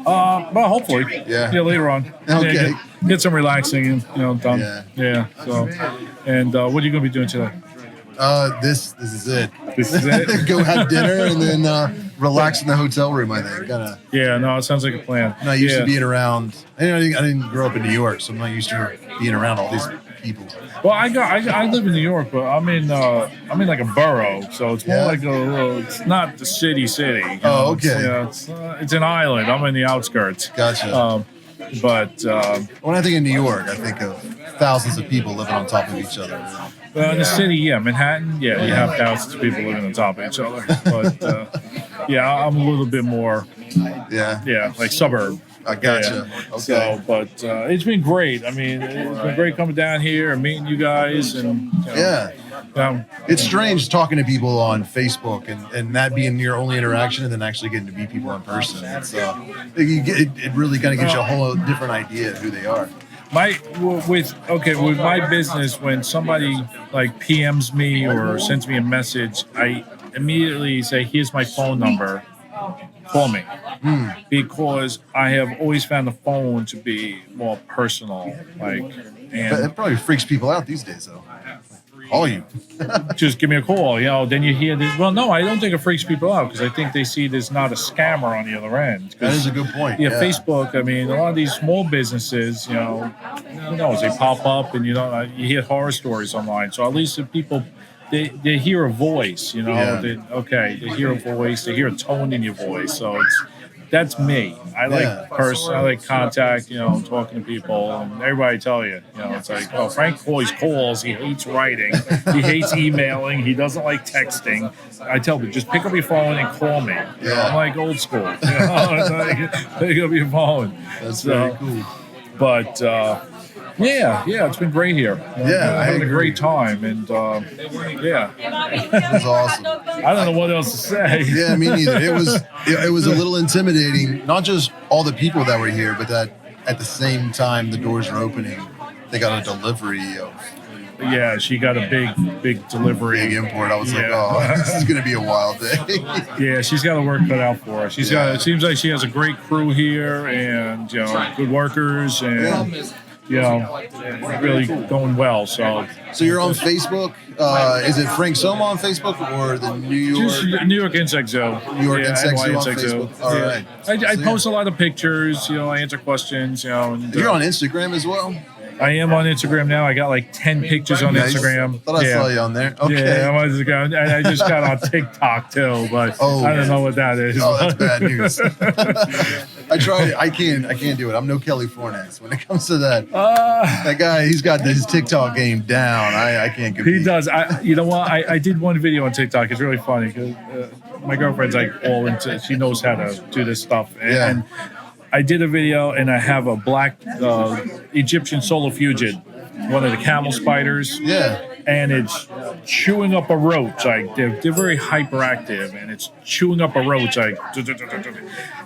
Well, hopefully. Yeah. Later on. Okay. Get some relaxing, done. Yeah. So, and what are you going to be doing today? This is it. This is it? Go have dinner and then relax in the hotel room, I think. Yeah, no, it sounds like a plan. I'm not used to being around. I didn't grow up in New York, so I'm not used to being around all these people. Well, I live in New York, but I'm in like a borough, so it's more like a little. It's not the city. Oh, okay. It's an island. I'm in the outskirts. Gotcha. But when I think of New York, I think of thousands of people living on top of each other. In the city, Manhattan, you have thousands of people living on top of each other. But I'm a little bit more, like suburb. I gotcha. Okay. So, but it's been great. I mean, it's been great coming down here and meeting you guys. And it's strange talking to people on Facebook and that being your only interaction, and then actually getting to meet people in person. It's it really kind of gives you a whole different idea of who they are. With my business, when somebody like PMs me or sends me a message, I immediately say, "Here's my phone number. Call me," because I have always found the phone to be more personal. And it probably freaks people out these days, though. call you. Just give me a call. Then you hear this. Well, no, I don't think it freaks people out because I think they see there's not a scammer on the other end. That is a good point. Yeah, Facebook. I mean, a lot of these small businesses, who knows, they pop up and you hear horror stories online. So at least the people, they hear a voice. They hear a voice, they hear a tone in your voice. So that's me. I like I like contact, talking to people, and everybody tell you, it's like, oh, Frank always calls. He hates writing. He hates emailing. He doesn't like texting. I tell people, just pick up your phone and call me. I'm like old school. It's like, pick up your phone. That's very cool. But it's been great here. Having a great time, and It's awesome. I don't know what else to say. Yeah, me neither. It was a little intimidating, not just all the people that were here, but that at the same time the doors are opening, they got a delivery of. Yeah, she got a big delivery. Big import. I was like, oh, this is going to be a wild day. Yeah, she's got her work cut out for her. It seems like she has a great crew here and, good workers and, really going well. So you're on Facebook. Is it Frank Somma on Facebook or the New York? Just New York Insect Zoo. New York Insect Zoo on Insect Facebook. Zoo. All right. I post a lot of pictures. I answer questions. And, you're on Instagram as well. I am on Instagram now. I got like 10 pictures on Instagram. I thought I saw you on there. Okay. Yeah, I'm on Instagram. And I just got on TikTok too, but I don't know what that is. Oh, that's bad news. I tried. I can't do it. I'm no Kelly Fornes when it comes to that. That guy, he's got his TikTok game down. I can't compete. He does. You know what? I did one video on TikTok. It's really funny because my girlfriend's like all into. She knows how to do this stuff. And I did a video, and I have a black Egyptian solifugid, one of the camel spiders. Yeah. And it's chewing up a roach. Like they're very hyperactive, and it's chewing up a roach. Like,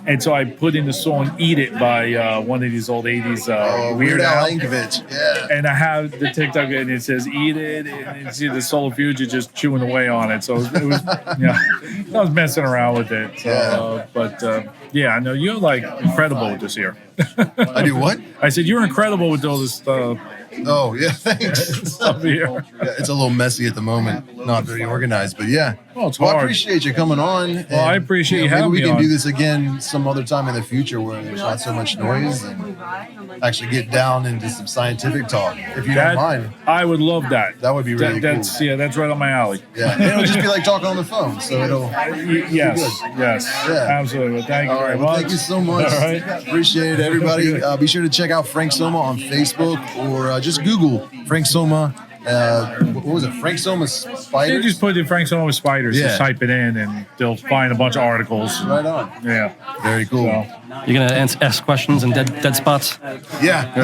and so I put in the song "Eat It" by one of these old '80s Weird Al Yankovic. Yeah. And I have the TikTok, and it says "Eat It," and you see the solifugid just chewing away on it. So it was, I was messing around with it. So, I know you're like incredible with this here. I do what? I said you're incredible with all this stuff. Oh, yeah, thanks. Stuff here. Yeah, it's a little messy at the moment, not very organized, but yeah. Well, it's hard. I appreciate you coming on. Well, I appreciate you having me maybe we can on. do this again some other time in the future where there's not so much noise and actually get down into some scientific talk, if you don't mind. I would love that. That would be really cool. That's right on my alley. Yeah, and it'll just be like talking on the phone, so it'll yes, absolutely. Thank you very much. Thank you so much. All right. Appreciate it, everybody. Be sure to check out Frank Somma on Facebook or just Google Frank Somma. What was it? Frank Somma Spiders? You just put in Frank Somma Spiders, just type it in, and they'll find a bunch of articles. Right on. Yeah. Very cool. You're going to ask questions in dead spots? Yeah.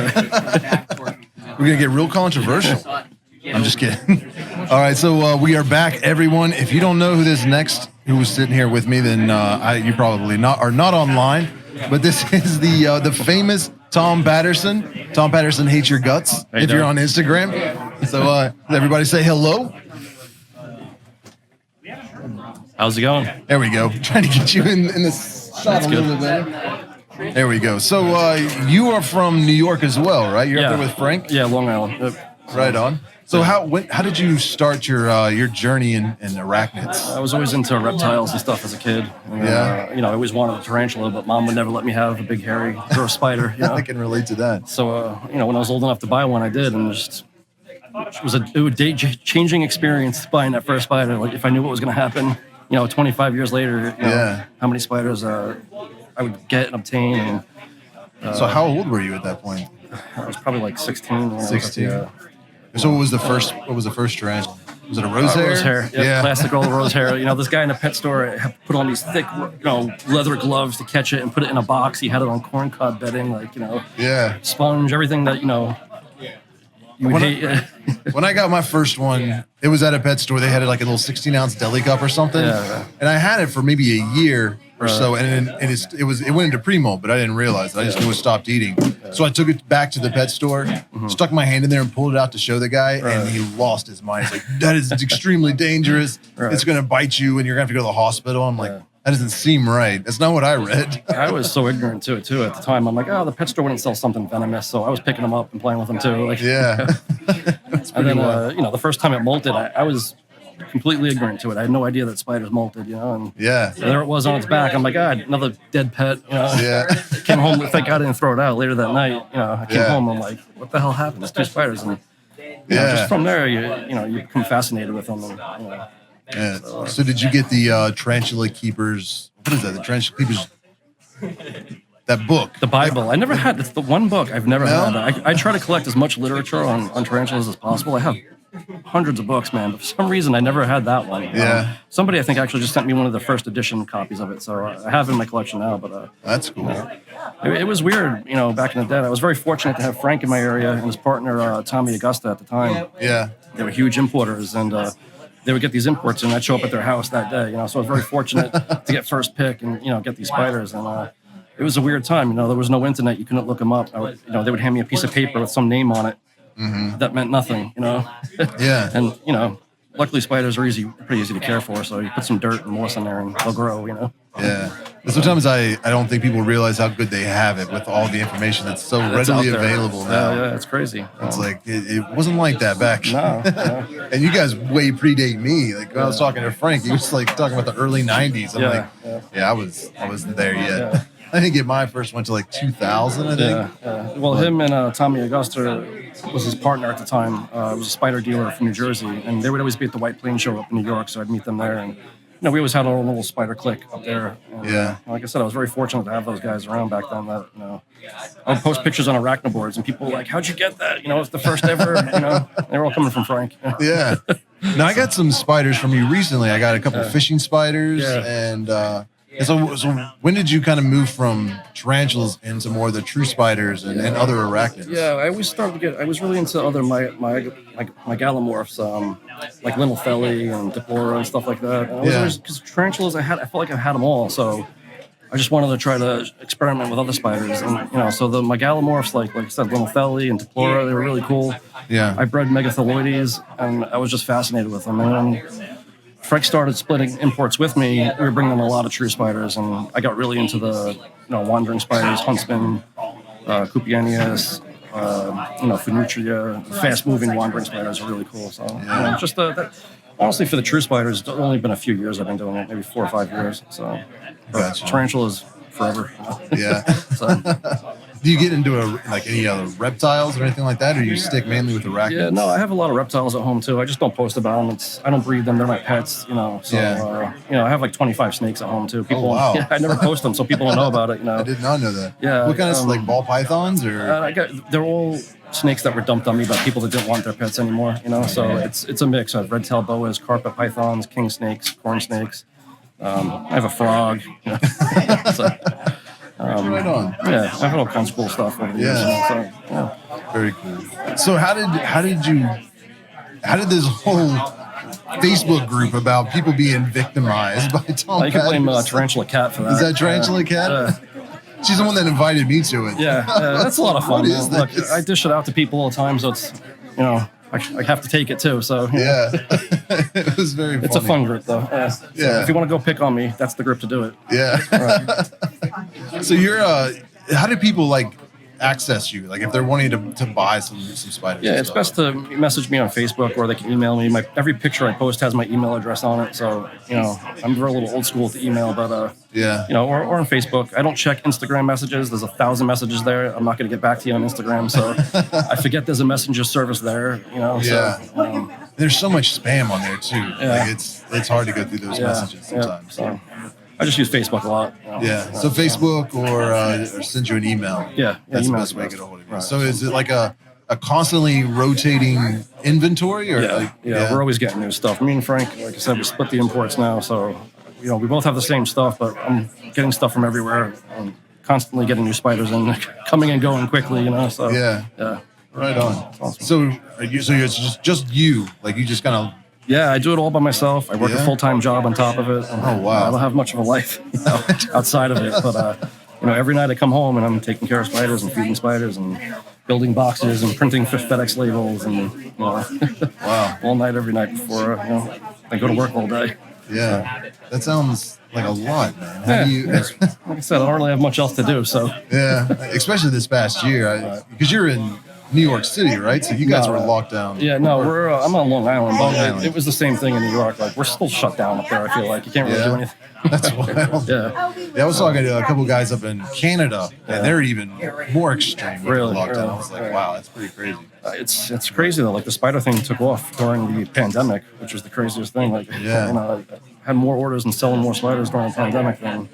We're going to get real controversial. I'm just kidding. All right, so we are back, everyone. If you don't know who was sitting here with me, then you probably are not online. But this is the famous Tom Patterson. Tom Patterson hates your guts if you're on Instagram. So everybody say hello. How's it going? There we go. Trying to get you in the shot a little bit better. There we go. So you are from New York as well, right? You're up there with Frank? Yeah, Long Island. Right on. So how did you start your journey in arachnids? I was always into reptiles and stuff as a kid. And, I always wanted a tarantula, but Mom would never let me have a big, hairy, gross spider. I can relate to that. So, when I was old enough to buy one, I did, and it was a changing experience buying that first spider. Like, if I knew what was going to happen, 25 years later, how many spiders I would get and obtain. And, so how old were you at that point? I was probably like 16. 16. So what was the first tarantula? Was it a rose hair? Rose hair. Yep, Yeah. Plastic roll of rose hair. This guy in the pet store had put on these thick, leather gloves to catch it and put it in a box. He had it on corncob bedding, sponge, everything that, you would hate. When I got my first one, it was at a pet store. They had like a little 16-ounce deli cup or something. Yeah. And I had it for maybe a year or so, and it went into pre-molt, but I didn't realize it. I just knew it stopped eating. So I took it back to the pet store, stuck my hand in there and pulled it out to show the guy, and he lost his mind. He's like, that is extremely dangerous. It's going to bite you, and you're going to have to go to the hospital. I'm like, that doesn't seem right. That's not what I read. I was so ignorant to it, too, at the time. I'm like, the pet store wouldn't sell something venomous, so I was picking them up and playing with them, too. Yeah. That's And pretty then, wild. the first time it molted, I was completely ignorant to it. I had no idea that spiders molted, and Yeah. there it was on its back. I'm like, God, another dead pet. Yeah. Came home. Thank God I didn't throw it out later that night. I came home. I'm like, what the hell happened? There's 2 spiders, and just from there, you become fascinated with them. And, Yeah. So did you get the Tarantula Keepers? What is that? The Tarantula Keepers. That book. The Bible. I never had. It's the one book I've never No? had. I try to collect as much literature on tarantulas as possible. I have hundreds of books, man, but for some reason I never had that one. Yeah. Somebody I think actually just sent me one of the first edition copies of it, so I have it in my collection now. But That's cool. it was weird, back in the day. I was very fortunate to have Frank in my area and his partner Tommy Augusta at the time. Yeah. They were huge importers, and they would get these imports, and I'd show up at their house that day. So I was very fortunate to get first pick and get these spiders. And it was a weird time. There was no internet; you couldn't look them up. They would hand me a piece of paper with some name on it. Mm-hmm. That meant nothing. Yeah. And luckily spiders are pretty easy to care for. So you put some dirt and moss in there, and they'll grow. Yeah. But sometimes I don't think people realize how good they have it with all the information that's so That's readily out there. available now. Yeah, it's crazy. It's like it wasn't like that back. No. And you guys way predate me. Like when I was talking to Frank, he was like talking about the early '90s. I'm I wasn't there yet. Yeah. I didn't get my first one till like 2000. I think. Well, him and Tommy Augusta was his partner at the time. Was a spider dealer from New Jersey, and they would always be at the White Plains show up in New York. So I'd meet them there, and we always had our own little spider clique up there. And, like I said, I was very fortunate to have those guys around back then. That I would post pictures on arachnid boards, and people were like, "How'd you get that?" It's the first ever. They were all coming from Frank. Yeah. Now I got some spiders from you recently. I got a couple fishing spiders, and so when did you kind of move from tarantulas into more of the true spiders and other arachnids? Yeah, I always started to get. I was really into other my gallimorphs, like Little Felly and Diplora and stuff like that. Because tarantulas, I felt like I had them all, so I just wanted to try to experiment with other spiders. And so my gallimorphs, like I said, Little Felly and Diplora, they were really cool. Yeah. I bred Megathyloides, and I was just fascinated with them. And Frank started splitting imports with me. We were bringing in a lot of true spiders, and I got really into the wandering spiders, huntsman, Cupienius, Fenutria, fast-moving wandering spiders are really cool. So just honestly, for the true spiders, it's only been a few years I've been doing it, maybe 4 or 5 years. So tarantulas forever. Yeah. So. Do you get into any other reptiles or anything like that, or you stick mainly with arachnids? Yeah, no, I have a lot of reptiles at home too. I just don't post about them. I don't breed them; they're my pets, So, I have like 25 snakes at home too. People, wow. I never post them, so people don't know about it. I did not know that. Yeah. What kind of like ball pythons or? They're all snakes that were dumped on me by people that didn't want their pets anymore. So it's a mix. I have red-tailed boas, carpet pythons, king snakes, corn snakes. I have a frog. So, right on. Yeah, I have all kinds of cool stuff over the years. So, very cool. So how did this whole Facebook group about people being victimized by Tom you can blame Patterson? Tarantula Cat for that. Is that Tarantula Cat? She's the one that invited me to it. Yeah, that's a lot of fun. What is Look, this? I dish it out to people all the time, so it's I have to take it too. So Yeah, it was very funny. It's a fun group though. Yeah. So if you want to go pick on me, that's the group to do it. Yeah. Right. So you're how do people access you? Like if they're wanting to buy some spiders? Yeah, and it's stuff? best to message me on Facebook, or they can email me. Every picture I post has my email address on it. So I'm very little old school with the email, but or on Facebook. I don't check Instagram messages. There's 1,000 messages there. I'm not going to get back to you on Instagram, so I forget there's a messenger service there. Yeah. So, there's so much spam on there too. Yeah. It's hard to go through those messages sometimes. So I just use Facebook a lot. Yeah. So Facebook or send you an email. Yeah. That's the email's best way to get a hold of you. Right. So is it like a constantly rotating inventory or we're always getting new stuff. Me and Frank, like I said, we split the imports now, so we both have the same stuff, but I'm getting stuff from everywhere. I'm constantly getting new spiders in, coming and going quickly. So yeah. Right on. Awesome. So it's just you, like you just kind of. Yeah, I do it all by myself. I work a full-time job on top of it. Oh, wow. I don't have much of a life outside of it, but every night I come home and I'm taking care of spiders and feeding spiders and building boxes and printing FedEx labels and wow, all night every night before I go to work all day. Yeah, that sounds like a lot, man. How do you? Like I said, I don't really have much else to do. So yeah, especially this past year, because you're in New York City, right? So you guys were locked down. Yeah, no, I'm on Long Island. Long But Island. It was the same thing in New York. Like, we're still shut down up there, I feel like. You can't really do anything. That's wild. Yeah. Yeah, I was talking to a couple guys up in Canada, and they're even more extreme with Really? the lockdown. Really? I was like, wow, that's pretty crazy. It's crazy though. Like the spider thing took off during the pandemic, which was the craziest thing. Like, Yeah. you know, I had more orders and selling more spiders during the pandemic than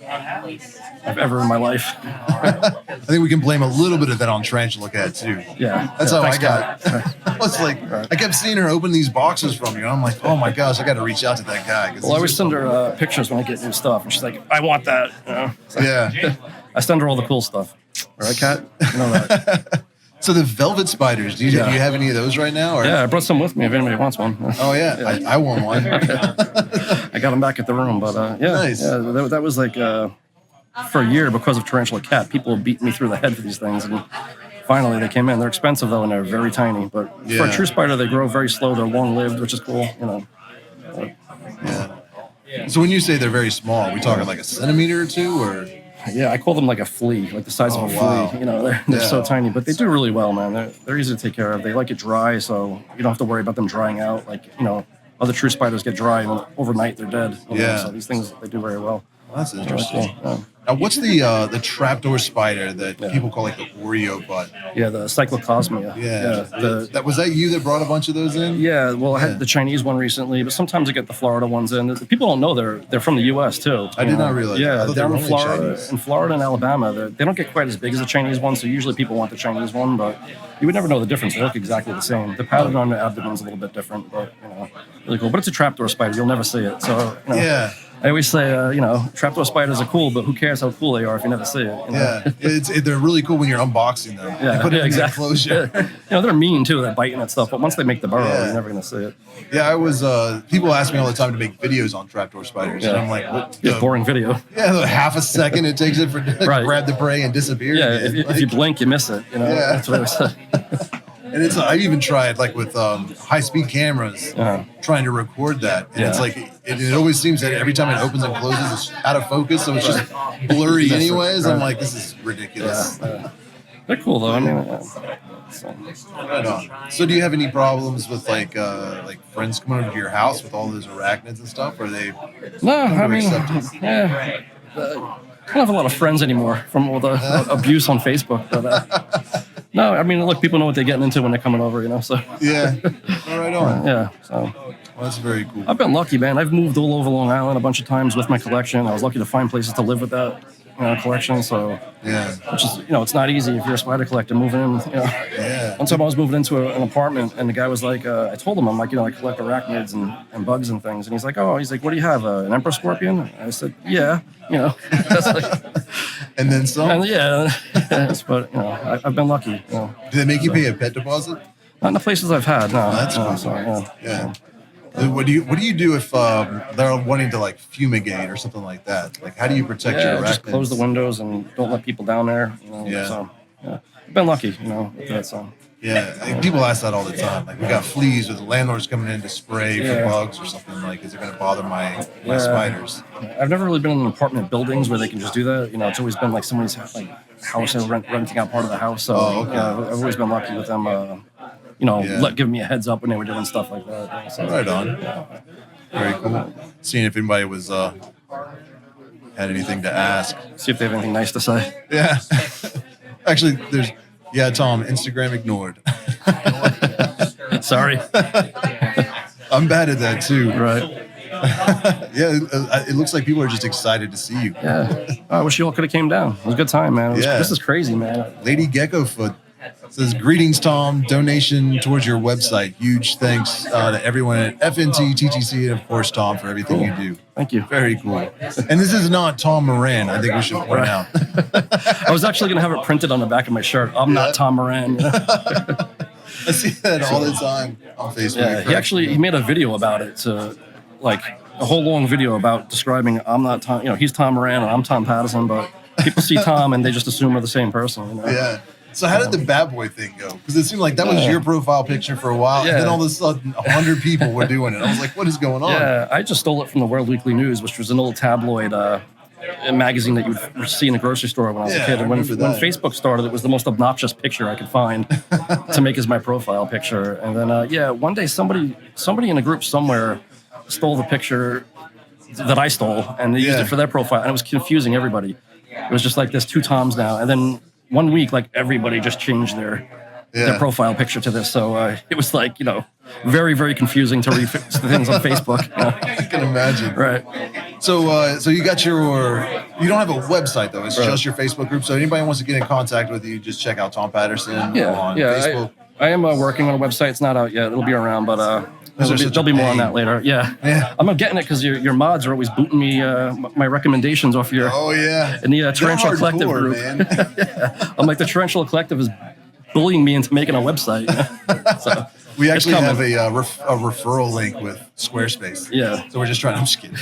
I've ever in my life. I think we can blame a little bit of that on Tarantula Cat too. Yeah, That's how yeah, I thanks, got. I was like, I kept seeing her open these boxes from you. And I'm like, oh my gosh, I got to reach out to that guy. Well, I always send her pictures when I get new stuff, and she's like, "I want that." You know? So Yeah. I send her all the cool stuff. All right, Kat? You know that. So the velvet spiders, do you have any of those right now? Or? Yeah, I brought some with me if anybody wants one. Oh yeah, I want one. I got them back at the room, but Nice. yeah, that was like for a year because of Tarantula Cat. People beat me through the head for these things, and finally they came in. They're expensive though, and they're very tiny. But for Yeah. a true spider, they grow very slow. They're long-lived, which is cool. You know. Yeah. So when you say they're very small, are we talking like a centimeter or two, or? Yeah, I call them like a flea, like the size of a flea. Wow. You know, they're Yeah. so tiny, but they do really well, man. They're easy to take care of. They like it dry, so you don't have to worry about them drying out. Like, you know, other true spiders get dry and overnight they're dead. You know, Yeah. so these things, they do very well. Well, that's Really interesting. cool. Yeah. Now, what's the trapdoor spider that people call like the Oreo butt? Yeah, the cyclocosmia. That was that you that brought a bunch of those in? Yeah, well, I had the Chinese one recently, but sometimes I get the Florida ones in. The people don't know they're from the U.S. too. I did not realize that. I Yeah, thought they down were in only Florida, Chinese. and Alabama, they don't get quite as big as the Chinese one. So usually people want the Chinese one, but you would never know the difference. They look exactly the same. The pattern on the abdomen's a little bit different, but you know, really cool. But it's a trapdoor spider. You'll never see it. So you know, Yeah. I always say, you know, trapdoor spiders are cool, but who cares how cool they are if you never see it? You know? Yeah, they're really cool when you're unboxing them. Yeah, They put it in exactly. enclosure. You know, they're mean too. They're biting and stuff, but once they make the burrow, Yeah. you're never gonna see it. Yeah, I was. People ask me all the time to make videos on trapdoor spiders, and I'm like, what? Yeah, boring video. Yeah, the half a second it takes it for to Right. grab the prey and disappear. Yeah, again. if you blink, you miss it. You know, Yeah. that's what I said. And it's I even tried like with high-speed cameras, trying to record that, and it's like it always seems that every time it opens and closes, it's out of focus, so it's just blurry anyways. I'm like, this is ridiculous. They're cool though. I mean, so. Right on. So do you have any problems with like friends coming over to your house with all those arachnids and stuff? Or are they No, I mean, acceptance? yeah. I don't have a lot of friends anymore from all the abuse on Facebook, but no, I mean, look, people know what they're getting into when they're coming over, you know. So Yeah. All right on. yeah, so. Well, that's very cool. I've been lucky, man. I've moved all over Long Island a bunch of times with my collection. I was lucky to find places to live with that collection. So, Yeah. which is, you know, it's not easy if you're a spider collector moving in. You know. Yeah. One time I was moving into an apartment, and the guy was like, I told him, I'm like, you know, I collect arachnids and bugs and things. And he's like, what do you have, an emperor scorpion? I said, yeah, you know. That's like, And then some. and yeah, but, you know, I've been lucky. You know. Do they make you pay a pet deposit? Not in the places I've had, no. That's no, cool. so, yeah. Yeah. What do you do if they're wanting to like fumigate or something like that? Like, how do you protect your arachnids? Just close the windows and don't let people down there. You know, Yeah. So, yeah. I've been lucky, you know, with that. So. Yeah, like, people ask that all the time. Like, we got fleas, or the landlord's coming in to spray for bugs or something. Like, is it going to bother my spiders? I've never really been in apartment buildings where they can just do that. You know, it's always been like somebody's like house and renting out part of the house. So okay. I've always been lucky with them. You know, giving me a heads up when they were doing stuff like that. So, Right on. Very cool. Seeing if anybody was had anything to ask. See if they have anything nice to say. Yeah. Actually, Tom, Instagram ignored. Sorry. I'm bad at that too. Right. It looks like people are just excited to see you. Yeah. I wish you all could have came down. It was a good time, man. This is crazy, man. Lady Geckofoot says, "Greetings, Tom. Donation towards your website. Huge thanks to everyone at FNT, TTC, and of course Tom for everything you do." Thank you. Very cool. And this is not Tom Moran. I think we should point out. I was actually going to have it printed on the back of my shirt. I'm not Tom Moran. You know? I see that all the time on Facebook. Yeah, he made a video about it, like a whole long video about describing I'm not Tom. You know, he's Tom Moran and I'm Tom Patterson, but people see Tom and they just assume we're the same person. You know? Yeah. So how did the bad boy thing go? Because it seemed like that was your profile picture for a while, and then all of a sudden 100 people were doing it. I was like, what is going on? Yeah, I just stole it from the World Weekly News, which was an old tabloid a magazine that you would see in the grocery store when I was a kid. And when Facebook started, it was the most obnoxious picture I could find to make as my profile picture. And then, one day somebody in a group somewhere stole the picture that I stole, and they used it for their profile, and it was confusing everybody. It was just like, there's two Toms now. And then 1 week, like, everybody just changed their profile picture to this. So it was like, very, very confusing to read things on Facebook. I can imagine. Right. So you got you don't have a website though. It's just your Facebook group. So anybody wants to get in contact with you, just check out Tom Patterson on Facebook. I am working on a website. It's not out yet. It'll be around, but there'll be more on that later. Yeah. I'm getting it because your mods are always booting me my recommendations off your. Oh yeah. In the Tarantula Collective group. Man. I'm like, the Tarantula Collective is bullying me into making a website. So we actually have a referral link with Squarespace. Yeah. So we're just trying. I'm just kidding.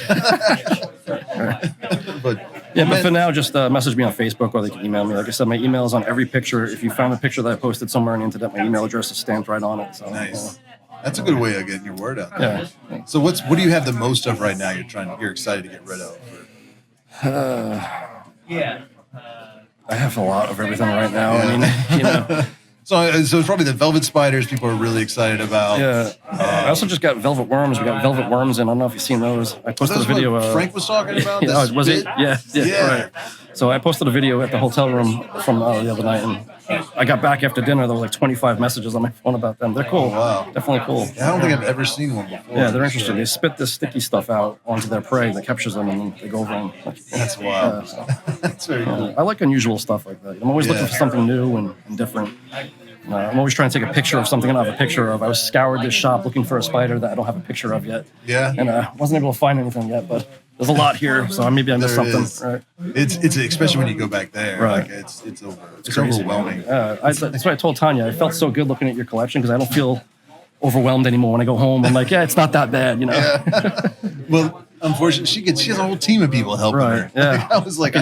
But for now, just message me on Facebook, or they can email me. Like I said, my email is on every picture. If you found a picture that I posted somewhere on the internet, my email address is stamped right on it. So, nice. That's a good way of getting your word out there. Yeah. So what do you have the most of right now? You're excited to get rid of? I have a lot of everything right now. Yeah. I mean, So it's probably the velvet spiders people are really excited about. Yeah. I also just got velvet worms. We got velvet worms in. I don't know if you've seen those. I posted a video. What Frank was talking about? Was it? Yeah. Right. So I posted a video at the hotel room from the other night, and I got back after dinner. There were like 25 messages on my phone about them. They're cool. Oh, wow. Definitely cool. Yeah, I don't think I've ever seen one before. Yeah, they're interesting. They spit this sticky stuff out onto their prey that captures them, and then they go over them. That's wild. That's very cool. I like unusual stuff like that. I'm always looking for something new and different. I'm always trying to take a picture of something I don't have a picture of. I was scoured this shop looking for a spider that I don't have a picture of yet. Yeah. And wasn't able to find anything yet, but there's a lot here, so maybe I missed something. Right. It's especially when you go back there. Right. Like it's overwhelming. That's what I told Tanya. I felt so good looking at your collection because I don't feel overwhelmed anymore when I go home. I'm like, it's not that bad, Yeah. Well, unfortunately, she has a whole team of people helping her. Yeah. Like, I was like,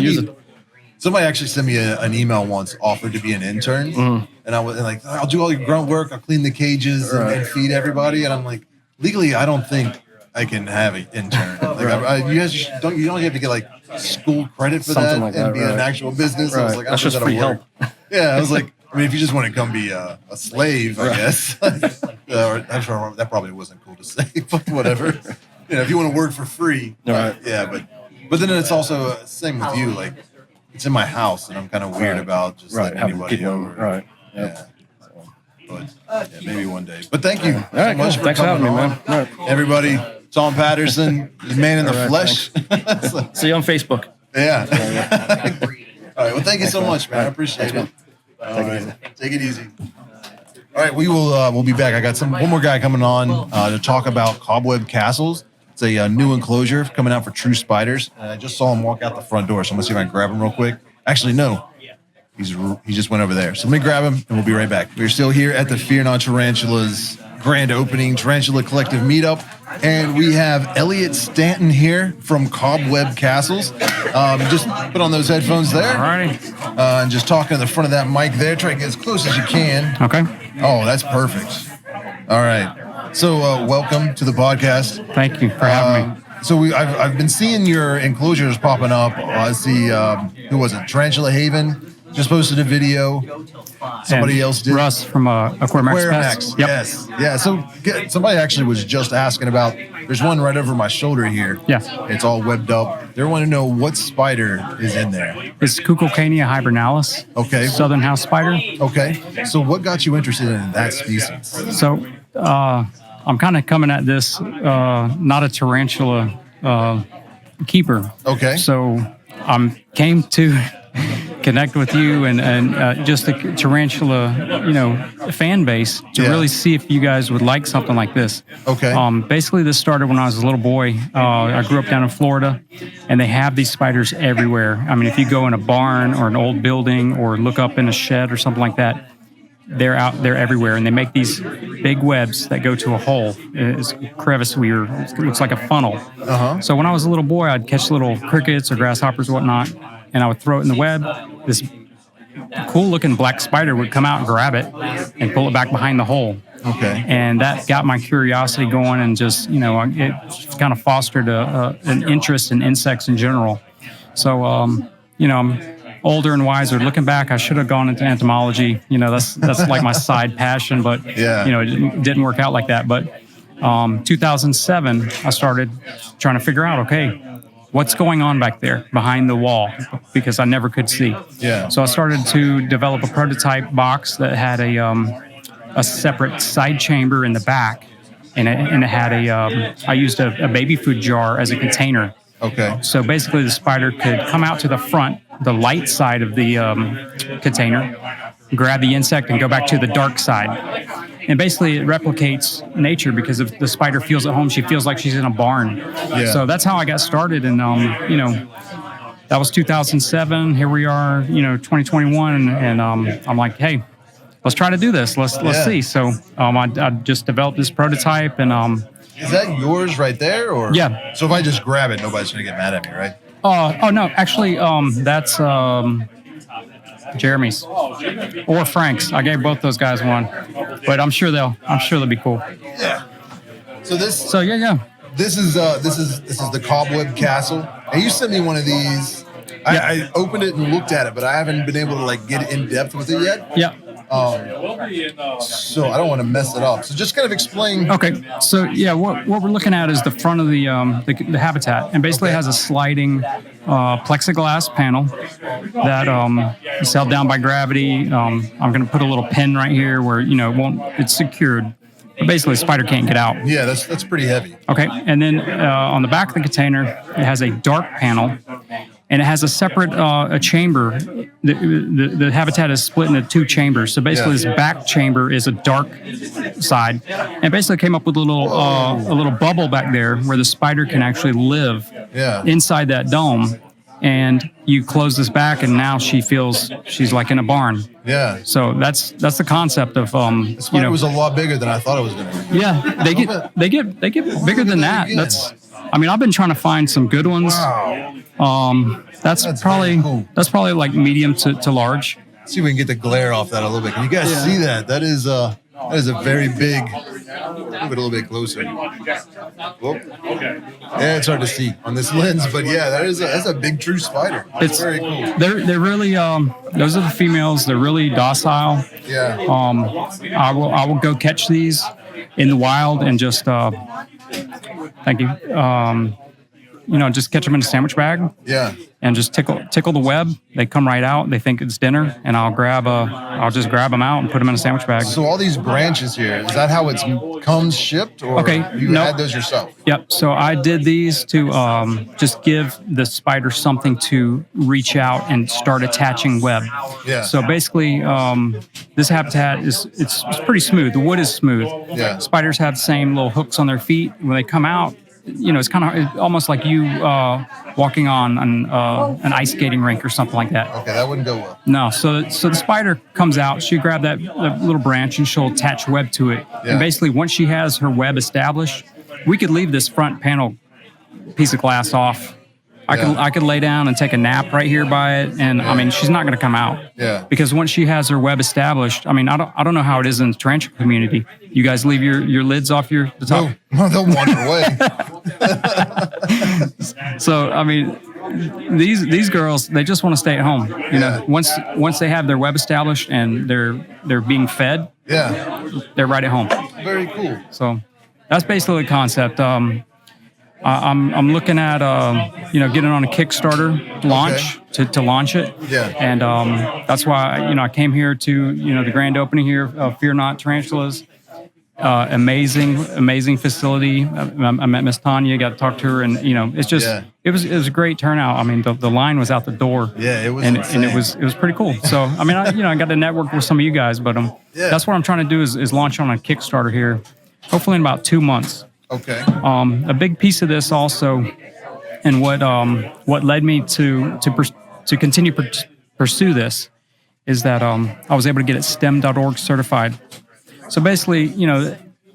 somebody actually sent me an email once, offered to be an intern, and I was like, I'll do all your grunt work, I'll clean the cages and feed everybody, and I'm like, legally, I don't think I can have an intern. Like, you guys don't have to get like school credit for something that like and be an actual business. I was like, that's just free help. Yeah, I was like, I mean, if you just want to come be a slave, I guess. That probably wasn't cool to say, but whatever. If you want to work for free, but then it's also same with you, like. It's in my house, and I'm kind of weird about just letting anybody over. Right. Yeah. But maybe one day. But thank you so much for coming on. Man. Right. Everybody, Tom Patterson, the man in the flesh. See you on Facebook. Yeah. All right. Well, thank you so much, man. I appreciate it. All right. Take it easy. All right. We'll be back. I got one more guy coming on to talk about Cobweb Castles. It's a new enclosure coming out for true spiders. And I just saw him walk out the front door, so I'm going to see if I can grab him real quick. Actually, no. He just went over there. So let me grab him, and we'll be right back. We're still here at the Fear Not Tarantulas grand opening, Tarantula Collective Meet Up. And we have Elliot Stanton here from Cobweb Castles. Just put on those headphones there. All righty. And just talking to the front of that mic there. Try to get as close as you can. Okay. Oh, that's perfect. All right. So welcome to the podcast. Thank you for having me. So I've been seeing your enclosures popping up. I see, who was it? Tarantula Haven just posted a video. Somebody else did. Russ from Aquarium X. Yep. Yes. Yeah. So somebody actually was just asking about. There's one right over my shoulder here. Yeah. It's all webbed up. They want to know what spider is in there. It's Cucocania hibernalis. Okay. Southern house spider. Okay. So what got you interested in that species? So I'm kind of coming at this not a tarantula keeper. Okay. So came to connect with you and just the tarantula, fan base to really see if you guys would like something like this. Okay. Basically, this started when I was a little boy. I grew up down in Florida, and they have these spiders everywhere. I mean, if you go in a barn or an old building or look up in a shed or something like that, they're out there everywhere, and they make these big webs that go to a hole. It's a crevice it looks like a funnel. Uh-huh. So when I was a little boy, I'd catch little crickets or grasshoppers or whatnot, and I would throw it in the web. This cool-looking black spider would come out and grab it and pull it back behind the hole. Okay. And that got my curiosity going, and just, it kind of fostered an interest in insects in general. So, I'm older and wiser. Looking back, I should have gone into entomology. That's like my side passion, but it didn't work out like that. But 2007, I started trying to figure out, okay, what's going on back there behind the wall, because I never could see. Yeah. So I started to develop a prototype box that had a separate side chamber in the back, and it had I used a baby food jar as a container. Okay. So basically, the spider could come out to the front, the light side of the container, grab the insect, and go back to the dark side. And basically, it replicates nature, because if the spider feels at home, she feels like she's in a barn. Yeah. So that's how I got started. And, that was 2007. Here we are, 2021. And I'm like, hey, let's try to do this. Let's see. So I just developed this prototype. And is that yours right there? Or Yeah. So if I just grab it, nobody's going to get mad at me, right? Oh, no. Actually, that's Jeremy's or Frank's. I gave both those guys one, but I'm sure they'll be cool. Yeah. So yeah. This is the Cobweb Castle. And you sent me one of these. I opened it and looked at it, but I haven't been able to get in depth with it yet. Yeah. So I don't want to mess it up. So just kind of explain. Okay. So yeah, what we're looking at is the front of the habitat, and basically has a sliding plexiglass panel that is held down by gravity. I'm going to put a little pin right here where it's secured. But basically, the spider can't get out. Yeah, that's pretty heavy. Okay. And then on the back of the container, it has a dark panel. And it has a separate a chamber. The habitat is split into two chambers. So basically, this back chamber is a dark side, and basically came up with a little bubble back there where the spider can actually live inside that dome. And you close this back, and now she feels she's like in a barn. Yeah. So that's the concept of The spider was a lot bigger than I thought it was going to be. Yeah, they get bigger than that. I've been trying to find some good ones. Wow. That's probably cool. That's probably like medium to large. Let's see if we can get the glare off that a little bit. Can you guys see that? That is a very big. Move it a little bit closer. Whoop. Yeah, it's hard to see on this lens, but yeah, that's a big true spider. It's very cool. They're really those are the females. They're really docile. Yeah. I will go catch these in the wild and just thank you. Just catch them in a sandwich bag. Yeah. And just tickle the web. They come right out. They think it's dinner, and I'll just grab them out and put them in a sandwich bag. So all these branches here, is that how it comes shipped, or you add those yourself? Yep. So I did these to just give the spider something to reach out and start attaching web. Yeah. So basically, this habitat it's pretty smooth. The wood is smooth. Yeah. Spiders have the same little hooks on their feet when they come out. It's kind of almost like you walking on an ice skating rink or something like that. Okay, that wouldn't go well. No, so the spider comes out. She grab that little branch and she'll attach web to it. Yeah. And basically, once she has her web established, we could leave this front panel piece of glass off. I could lay down and take a nap right here by it, and she's not going to come out. Yeah. Because once she has her web established, I don't know how it is in the tarantula community. You guys leave your lids off the top. No, they'll wander away. So these girls, they just want to stay at home. Once they have their web established and they're being fed, they're right at home. Very cool. So that's basically the concept. I'm looking at getting on a Kickstarter launch to launch it. Yeah. And that's why I came here to the grand opening here of Fear Not Tarantulas. Amazing facility. I met Miss Tanya, got to talk to her, and it's just it was a great turnout. The line was out the door. Yeah, it was, and it was pretty cool. So I got to network with some of you guys, but that's what I'm trying to do is launch on a Kickstarter here, hopefully in about 2 months. Okay. A big piece of this also, and what led me to continue pursue this, is that I was able to get it STEM.org certified. So basically,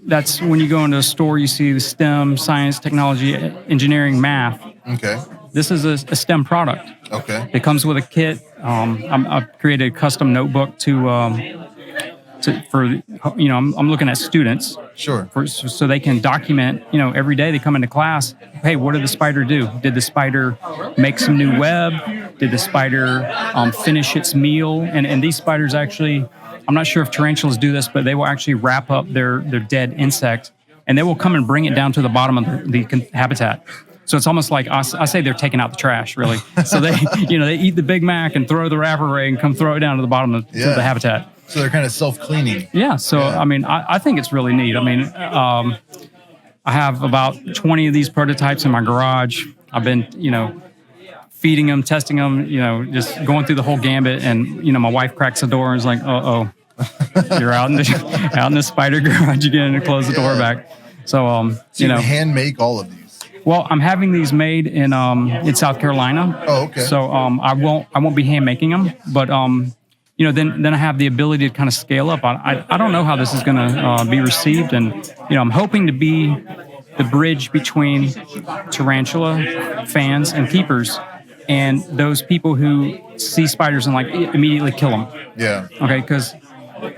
that's when you go into a store, you see the STEM, science, technology, engineering, math. Okay. This is a STEM product. Okay. It comes with a kit. I've created a custom notebook to I'm looking at students. Sure. So they can document, every day they come into class, hey, what did the spider do? Did the spider make some new web? Did the spider finish its meal? And these spiders actually, I'm not sure if tarantulas do this, but they will actually wrap up their dead insect, and they will come and bring it down to the bottom of the habitat. So it's almost like I say they're taking out the trash, really. So they eat the Big Mac and throw the wrapper away and come throw it down to the bottom of to the habitat. So they're kind of self-cleaning. Yeah. So, I mean, I think it's really neat. I mean, I have about 20 of these prototypes in my garage. I've been, feeding them, testing them, just going through the whole gambit. And, my wife cracks the door and is like, you're out in the spider garage again, and close the door back. So, you hand make all of these. Well, I'm having these made in South Carolina. Oh, okay. So I won't be hand making them, but then I have the ability to kind of scale up. I don't know how this is going to be received, and I'm hoping to be the bridge between tarantula fans and keepers, and those people who see spiders and immediately kill them. Yeah. Okay, because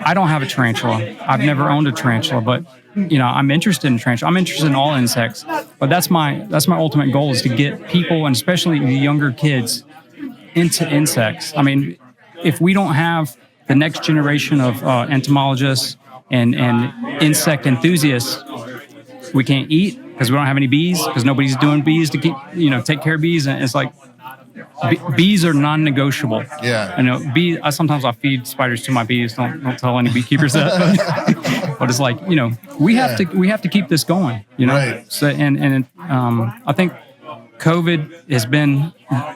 I don't have a tarantula. I've never owned a tarantula, but I'm interested in tarantula. I'm interested in all insects, but that's my ultimate goal, is to get people, and especially the younger kids, into insects. I mean, if we don't have the next generation of entomologists and insect enthusiasts, we can't eat because we don't have any bees, because nobody's doing bees to keep take care of bees, and it's like bees are non-negotiable. Yeah. Sometimes I feed spiders to my bees. Don't tell any beekeepers that. But it's like, we have to keep this going. Right. So I think COVID has been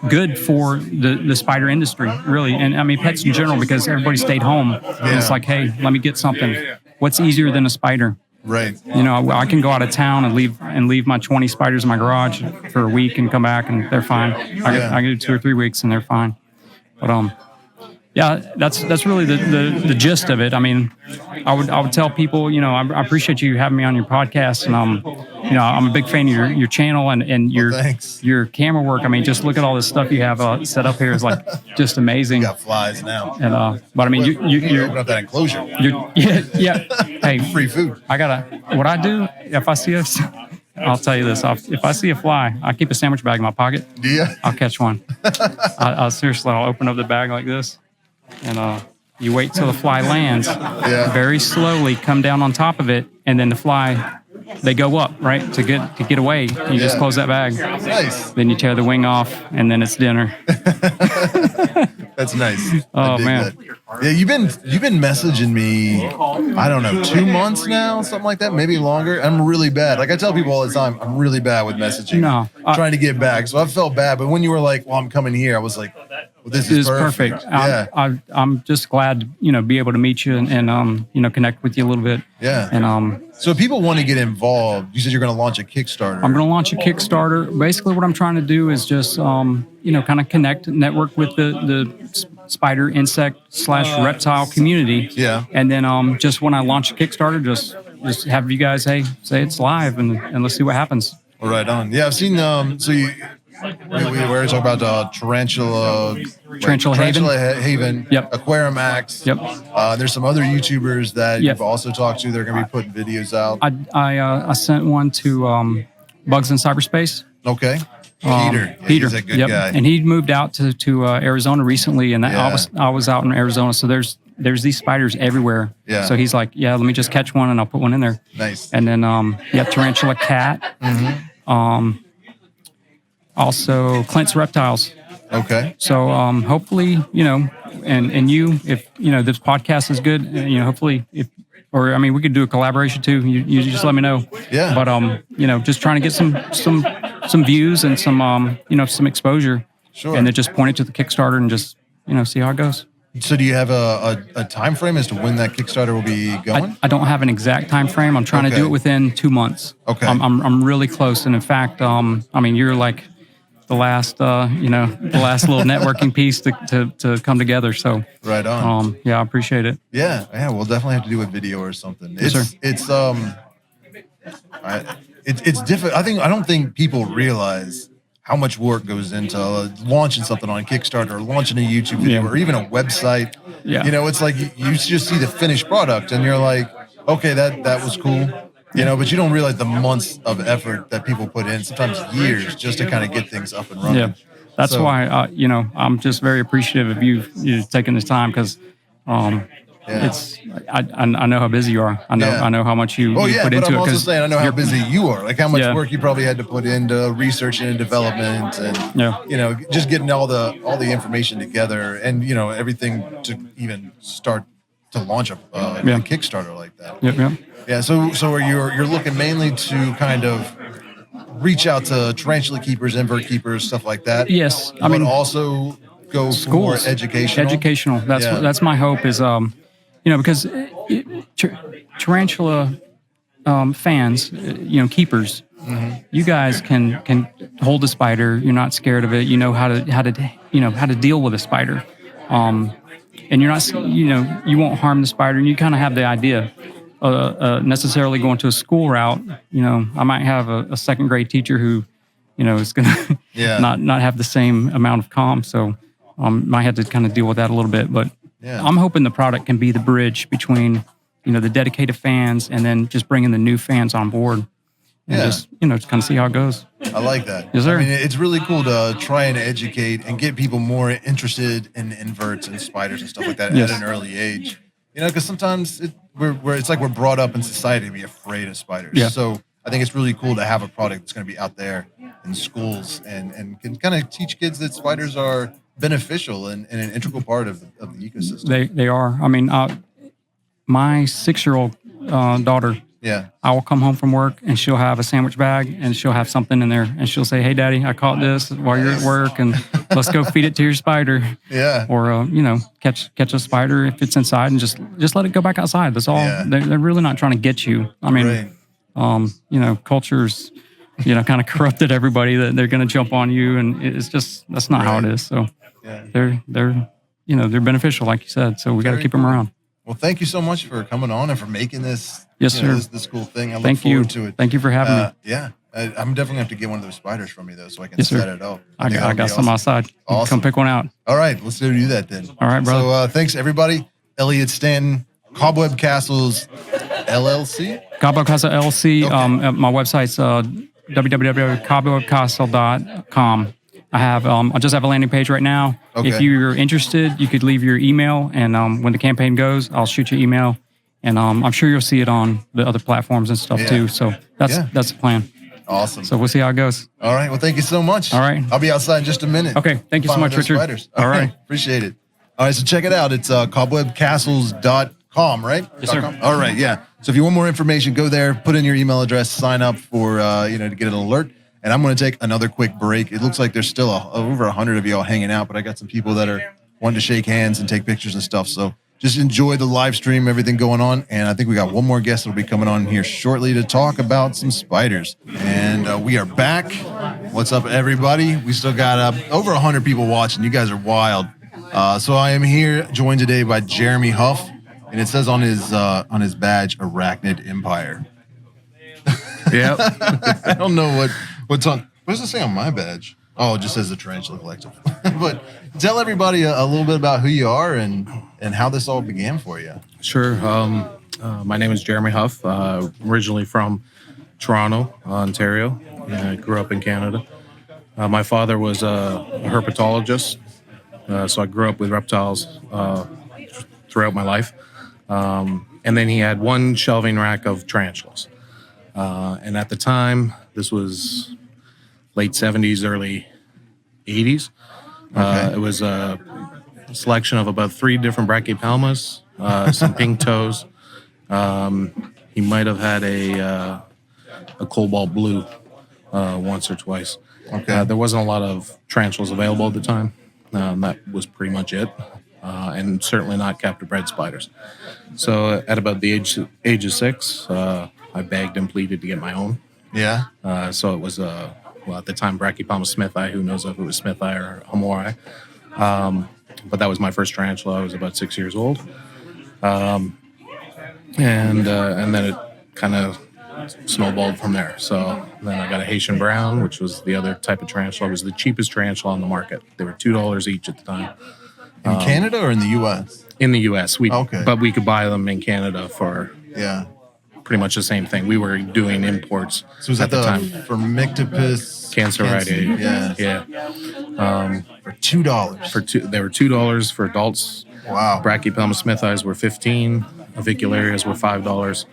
good for the spider industry, really, and I mean pets in general, because everybody stayed home. And it's like, hey, let me get something. What's easier than a spider? Right. I can go out of town and leave my 20 spiders in my garage for a week and come back and they're fine. I can do 2 or 3 weeks and they're fine. But that's really the gist of it. I mean, I would tell people, I appreciate you having me on your podcast, and I'm a big fan of your channel and your camera work. I mean, just look at all this stuff you have set up here is like just amazing. You got flies now. And but I mean, you open up that enclosure. Yeah. Hey, free food. What I do if I see I'll tell you this. If I see a fly, I keep a sandwich bag in my pocket. Do you? I'll catch one. I'll open up the bag like this. And you wait till the fly lands, very slowly come down on top of it, and then the fly, they go up, right, to get away. You just close that bag. Nice. Then you tear the wing off, and then it's dinner. That's nice. Oh, man. That. Yeah, you've been messaging me, I don't know, 2 months now, something like that, maybe longer. I'm really bad. Like I tell people all the time, I'm really bad with messaging. No. Trying to get back. So I felt bad. But when you were like, well, I'm coming here, I was like, well, this is perfect. Yeah. I'm just glad to, be able to meet you and connect with you a little bit. Yeah. And so if people want to get involved, you said you're going to launch a Kickstarter. I'm going to launch a Kickstarter. Basically, what I'm trying to do is just, kind of network with the spider, insect / reptile community. Yeah. And then just when I launch a Kickstarter, just have you guys say it's live and let's see what happens. Well, right on. Yeah, I've seen. We were talking about Tarantula Haven. Yep. Aquarium Acts. Yep. There's some other YouTubers that you've also talked to. They're going to be putting videos out. I sent one to Bugs in Cyberspace. Okay. Peter. He's a good guy. And he moved out to Arizona recently, and I was out in Arizona, so there's these spiders everywhere. Yeah. So he's like, let me just catch one and I'll put one in there. Nice. And then Tarantula Cat. Mm-hmm. Also Clint's Reptiles. Okay. So hopefully, and you, if this podcast is good, hopefully we could do a collaboration too. You just let me know. Yeah. But just trying to get some views and some exposure. Sure. And then just point it to the Kickstarter and just see how it goes. So do you have a time frame as to when that Kickstarter will be going? I don't have an exact time frame. I'm trying to do it within 2 months. Okay. I'm really close, and in fact, you're like the last little networking piece to come together. So right on. I appreciate it. Yeah. We'll definitely have to do a video or something. Yes, sir. It's difficult. I don't think people realize how much work goes into launching something on Kickstarter or launching a YouTube video or even a website. Yeah. You know, it's like you just see the finished product and you're like, okay, that was cool. You know, but you don't realize the months of effort that people put in, sometimes years, just to kind of get things up and running. Yeah. That's why, you know, I'm just very appreciative of you taking this time because it's I know how busy you are. I know how much you put into it. But I'm also saying I know how busy you are. Like how much work you probably had to put into research and development, and you know, just getting all the information together, and you know, everything to even start to launch a Kickstarter like that. Yeah. So you're looking mainly to kind of reach out to tarantula keepers, invert keepers, stuff like that. Yes, I mean also go for more educational. That's my hope is you know, because tarantula fans, you know, keepers, you guys can hold a spider. You're not scared of it. You know how to deal with a spider, and you're not, you know, you won't harm the spider. And you kind of have the idea. Necessarily going to a school route, you know, I might have a second grade teacher who, you know, is going to not have the same amount of calm. So might have to kind of deal with that a little bit. But I'm hoping the product can be the bridge between, you know, the dedicated fans and then just bringing the new fans on board. And just, you know, just kind of see how it goes. I like that. Yes, sir. I mean, it's really cool to try and educate and get people more interested in inverts and spiders and stuff like that at an early age. You know, because sometimes it's like we're brought up in society to be afraid of spiders. Yeah. So I think it's really cool to have a product that's going to be out there in schools and can kind of teach kids that spiders are beneficial and an integral part of the ecosystem. They are. I mean, my 6-year-old daughter, I will come home from work and she'll have a sandwich bag and she'll have something in there and she'll say, "Hey, Daddy, I caught this while you're at work and let's go feed it to your spider." Or you know, catch a spider if it's inside and just let it go back outside. That's all. They're really not trying to get you. I mean, you know, culture's, you know, kind of corrupted everybody that they're going to jump on you, and it's just that's not how it is. So they're you know, they're beneficial, like you said. So we got to keep them around. Well, thank you so much for coming on and for making this. Yes, sir. This cool thing. I look forward to it. Thank you for having me. Yeah, I'm definitely gonna have to get one of those spiders from you though, so I can set it up. I got some outside. Awesome. Come pick one out. All right, let's do that then. All right, brother. So thanks everybody. Elliot Stanton, Cobweb Castles, LLC. Cobweb Castles LLC. My website's www.cobwebcastle.com. I just have a landing page right now. If you're interested, you could leave your email, and when the campaign goes, I'll shoot you email, and I'm sure you'll see it on the other platforms and stuff too. So that's the plan. Awesome. So we'll see how it goes. All right. Well, thank you so much. All right. I'll be outside in just a minute. Okay. Thank you so much, Richard. Spiders. All right. Appreciate it. All right. So check it out. It's cobwebcastles.com, right? Yes, sir. All right. Yeah. So if you want more information, go there, put in your email address, sign up for, you know, to get an alert. And I'm going to take another quick break. It looks like there's still over 100 of y'all hanging out, but I got some people that are wanting to shake hands and take pictures and stuff. So just enjoy the live stream, everything going on. And I think we got one more guest that will be coming on here shortly to talk about some spiders. And we are back. What's up, everybody? We still got over 100 people watching. You guys are wild. So I am here joined today by Jeremy Huff, and it says on his badge, Arachnid Empire. Yeah. I don't know what's on. What does it say on my badge? Oh, it just says the Tarantula Collective. But tell everybody a little bit about who you are and how this all began for you. Sure. My name is Jeremy Huff. Originally from Toronto, Ontario. I grew up in Canada. My father was a herpetologist, so I grew up with reptiles throughout my life. And then he had one shelving rack of tarantulas. And at the time, this was late 70s, early 80s. It was a selection of about 3 different brachypelmas, some pink toes. He might have had a cobalt blue once or twice. There wasn't a lot of tarantulas available at the time. That was pretty much it. And certainly not captive bred spiders. So at about the age of 6, I begged and pleaded to get my own. Yeah. So it was, at the time, Brachypelma smithi. Who knows if it was smithi or hamori. But that was my first tarantula. I was about 6 years old. And then it kind of snowballed from there. So then I got a Haitian brown, which was the other type of tarantula. It was the cheapest tarantula on the market. They were $2 each at the time. In Canada or in the U.S.? In the U.S. But we could buy them in Canada for pretty much the same thing. We were doing imports. So was that the time. Formictopus Canceride? Yeah. For $2. They were $2 for adults. Wow. Brachypelma smithii were $15. Avicularias were $5.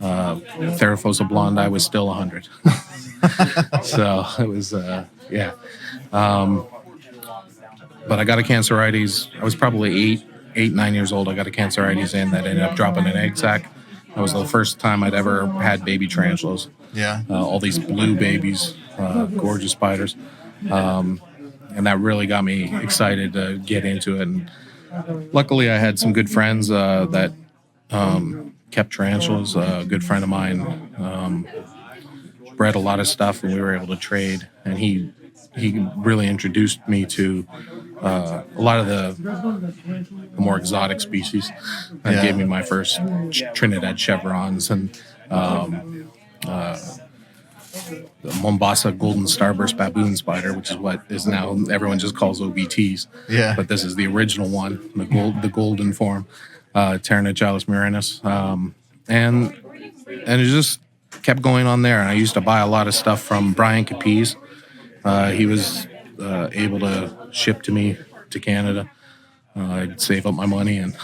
Therafosa blondi was still $100. So it was but I got a Canceride. I was probably 9 years old. I got a Canceride in that ended up dropping an egg sac. That was the first time I'd ever had baby tarantulas. Yeah. All these blue babies, gorgeous spiders. And that really got me excited to get into it. And luckily, I had some good friends that kept tarantulas. A good friend of mine bred a lot of stuff, and we were able to trade. And he really introduced me to a lot of the more exotic species. That gave me my first Trinidad chevrons and the Mombasa golden starburst baboon spider, which is what is now everyone just calls OBTs. Yeah. But this is the original one, the golden form, Tarantulas murinus, and it just kept going on there. And I used to buy a lot of stuff from Brian Capiz. He was able to ship to me to Canada. I'd save up my money and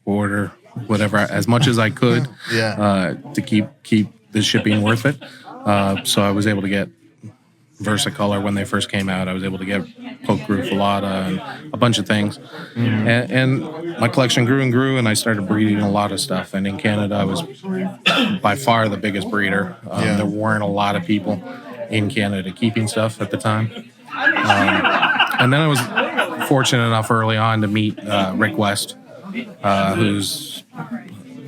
order whatever as much as I could to keep the shipping worth it. So I was able to get Versicolor when they first came out. I was able to get Poke Gruffalata and a bunch of things. And my collection grew and grew, and I started breeding a lot of stuff. And in Canada, I was by far the biggest breeder. There weren't a lot of people in Canada keeping stuff at the time. And then I was fortunate enough early on to meet Rick West, who's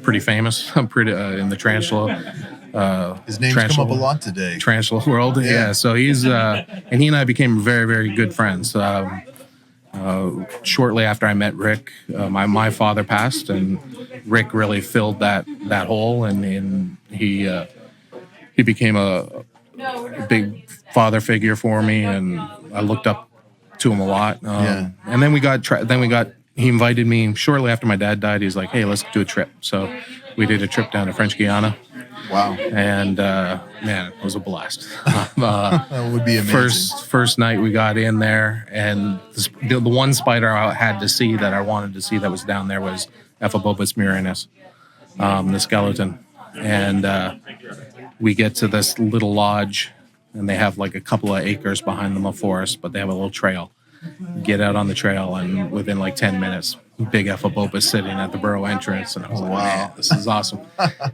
pretty famous in the tarantula. His name's come up a lot today. Tarantula world, So he's and he and I became very, very good friends. Shortly after I met Rick, my father passed, and Rick really filled that hole, and he became a big father figure for me, and I looked up to him a lot. And then he invited me shortly after my dad died. He's like, "Hey, let's do a trip." So we did a trip down to French Guiana. Wow. And man, it was a blast. That would be amazing. First night we got in there, and the one spider I had to see that I wanted to see that was down there was Ephebopus murinus, the skeleton. And we get to this little lodge, and they have like a couple of acres behind them of forest, but they have a little trail. Get out on the trail, and within like 10 minutes, big Ephebopus sitting at the burrow entrance. And I was like, man, this is awesome.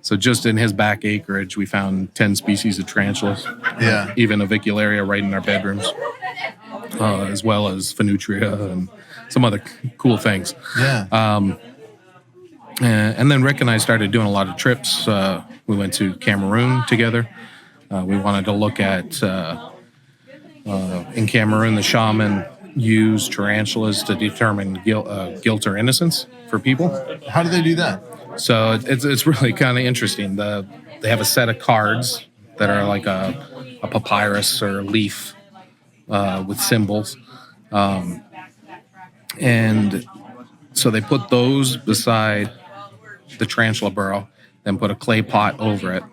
So just in his back acreage, we found 10 species of tarantulas. Even avicularia right in our bedrooms, as well as Phenutria and some other cool things. And then Rick and I started doing a lot of trips. We went to Cameroon together. We wanted to look at, in Cameroon, the shaman use tarantulas to determine guilt or innocence for people. How do they do that? So it's really kind of interesting. They have a set of cards that are like a papyrus or a leaf with symbols. And so they put those beside the tarantula burrow, then put a clay pot over it,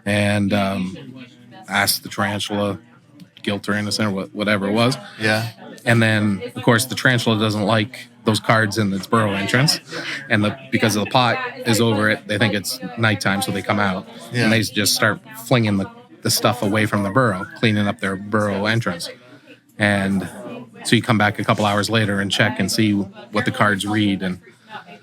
and ask the tarantula guilt or innocent or whatever it was. And then, of course, the tarantula doesn't like those cards in its burrow entrance. And because the pot is over it, they think it's nighttime, so they come out. And they just start flinging the stuff away from the burrow, cleaning up their burrow entrance. And so you come back a couple hours later and check and see what the cards read. And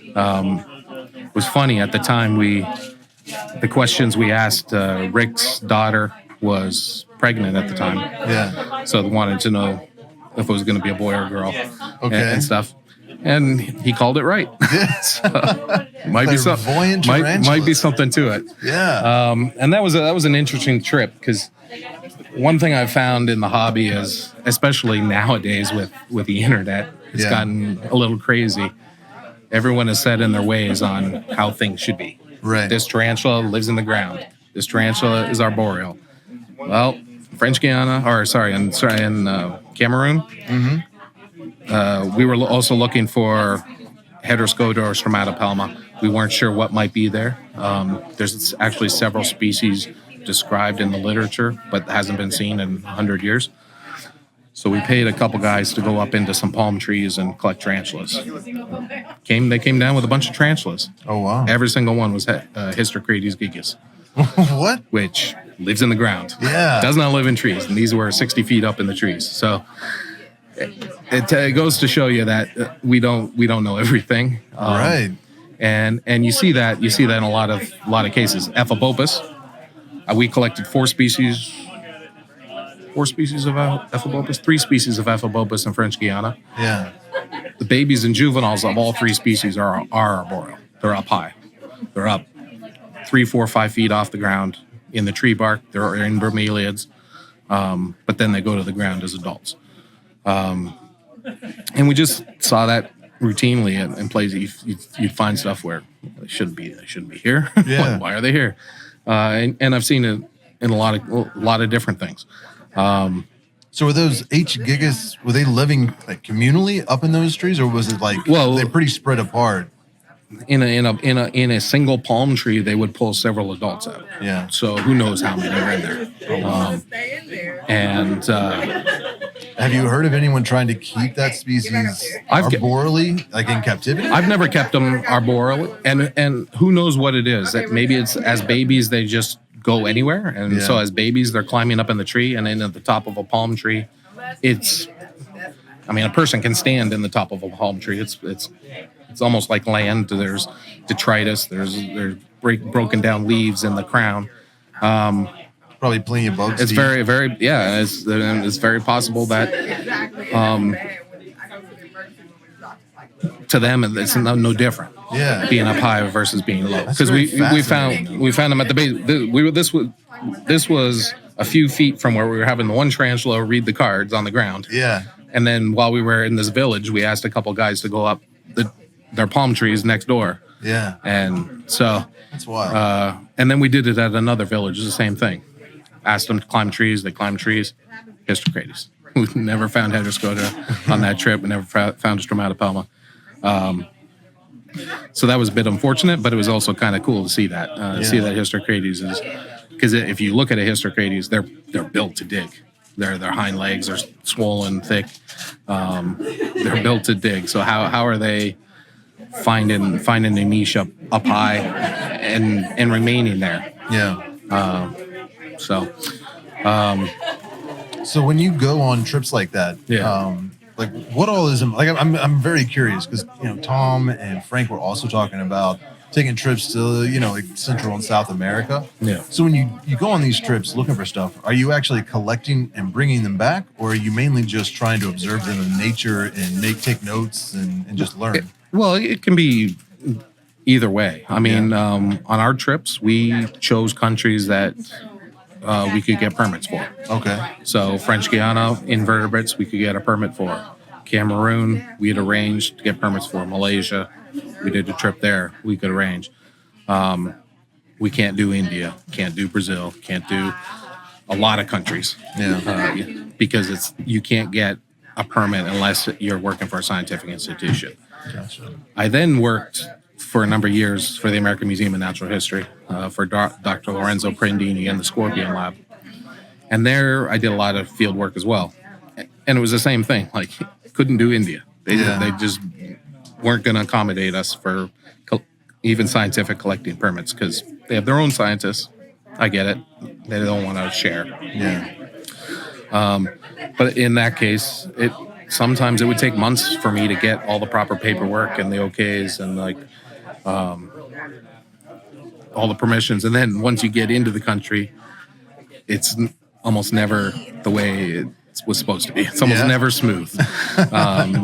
it was funny at the time, the questions we asked, Rick's daughter was pregnant at the time. So they wanted to know if it was going to be a boy or a girl and stuff. And he called it right. So, might be something to it. And that was an interesting trip, because one thing I've found in the hobby is, especially nowadays with the internet, it's gotten a little crazy. Everyone is set in their ways on how things should be. This tarantula lives in the ground. This tarantula is arboreal. Well, French Guiana, in Cameroon, we were also looking for Heteroscoda or Stromatopelma. We weren't sure what might be there. There's actually several species described in the literature, but hasn't been seen in 100 years. So we paid a couple guys to go up into some palm trees and collect tarantulas. They came down with a bunch of tarantulas. Oh, wow. Every single one was Hystrocrates gigas. What? Which lives in the ground. Yeah. Does not live in trees. And these were 60 feet up in the trees. So it goes to show you that we don't know everything. Right. And you see that in a lot of cases. Ephiopus. We collected 4 species of Ephiopus, 3 species of Ephiopus in French Guiana. Yeah. The babies and juveniles of all 3 species are arboreal. They're up high. They're up 3, 4, 5 feet off the ground in the tree bark. They're in bromeliads, but then they go to the ground as adults. And we just saw that routinely in places. You'd find stuff where they shouldn't be here. Yeah. Why are they here? And I've seen it in a lot of different things. So were those H. gigas, were they living like communally up in those trees, or was it like they're pretty spread apart? In a single palm tree, they would pull several adults out. Yeah. So who knows how many are in there? And have you heard of anyone trying to keep that species arboreally, like in captivity? I've never kept them arboreal, and who knows what it is? That maybe it's as babies they just go anywhere, and so as babies they're climbing up in the tree, and then at the top of a palm tree, a person can stand in the top of a palm tree. It's almost like land. There's detritus. There's broken down leaves in the crown. Probably plenty of bugs. It's very, very, it's very possible that to them it's no different. Yeah, being up high versus being low, because we found them at the base. This was a few feet from where we were having the one tarantula read the cards on the ground. Yeah, and then while we were in this village, we asked a couple guys to go up their palm trees next door. Yeah, and so that's wild. And then we did it at another village. It's the same thing. Asked them to climb trees. They climbed trees. Hystrocrates. We never found Heteroscoda on that trip. We never found a Stromatopelma. So that was a bit unfortunate, but it was also kind of cool to see that. See that Hystrocrates is, because if you look at a Hystrocrates, they're built to dig. Their hind legs are swollen, thick. They're built to dig. So how are they finding a niche up high and remaining there? Yeah. So when you go on trips like that, like what all is like? I'm very curious because Tom and Frank were also talking about taking trips to like Central and South America. Yeah. So when you go on these trips looking for stuff, are you actually collecting and bringing them back, or are you mainly just trying to observe them in nature and take notes and just learn? Well, it can be either way. I mean, on our trips, we chose countries that we could get permits for. Okay. So French Guiana, invertebrates, we could get a permit for. Cameroon, we had arranged to get permits for. Malaysia, we did a trip there, we could arrange. We can't do India, can't do Brazil, can't do a lot of countries. Because you can't get a permit unless you're working for a scientific institution. Gotcha. I then worked for a number of years for the American Museum of Natural History, for Dr. Lorenzo Prendini and the Scorpion Lab. And there I did a lot of field work as well. And it was the same thing, like couldn't do India. They just weren't going to accommodate us for even scientific collecting permits because they have their own scientists. I get it. They don't want to share. Yeah. But in that case, sometimes it would take months for me to get all the proper paperwork and the OKs and all the permissions. And then once you get into the country, it's almost never the way it was supposed to be. It's almost never smooth.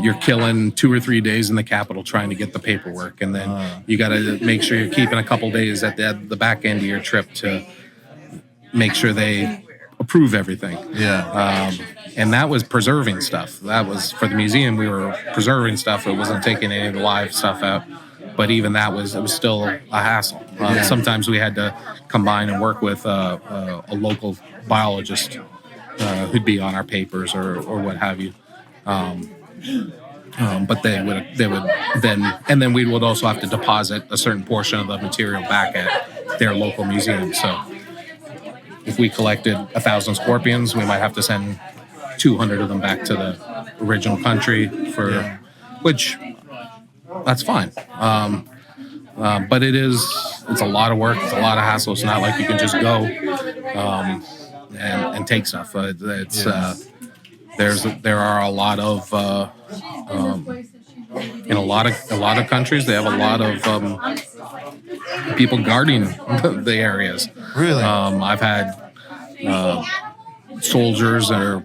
You're killing 2 or 3 days in the capital trying to get the paperwork. And then you got to make sure you're keeping a couple days at the back end of your trip to make sure they approve everything. And that was preserving stuff. That was for the museum. We were preserving stuff. It wasn't taking any of the live stuff out. but even that was still a hassle. Sometimes we had to combine and work with a local biologist who'd be on our papers or what have you. But they would then, and then we would also have to deposit a certain portion of the material back at their local museum. So if we collected 1,000 scorpions, we might have to send 200 of them back to the original country which that's fine. But it's a lot of work. It's a lot of hassle. It's not like you can just go and take stuff. There are a lot of in a lot of countries they have a lot of people guarding the areas. Really? I've had soldiers or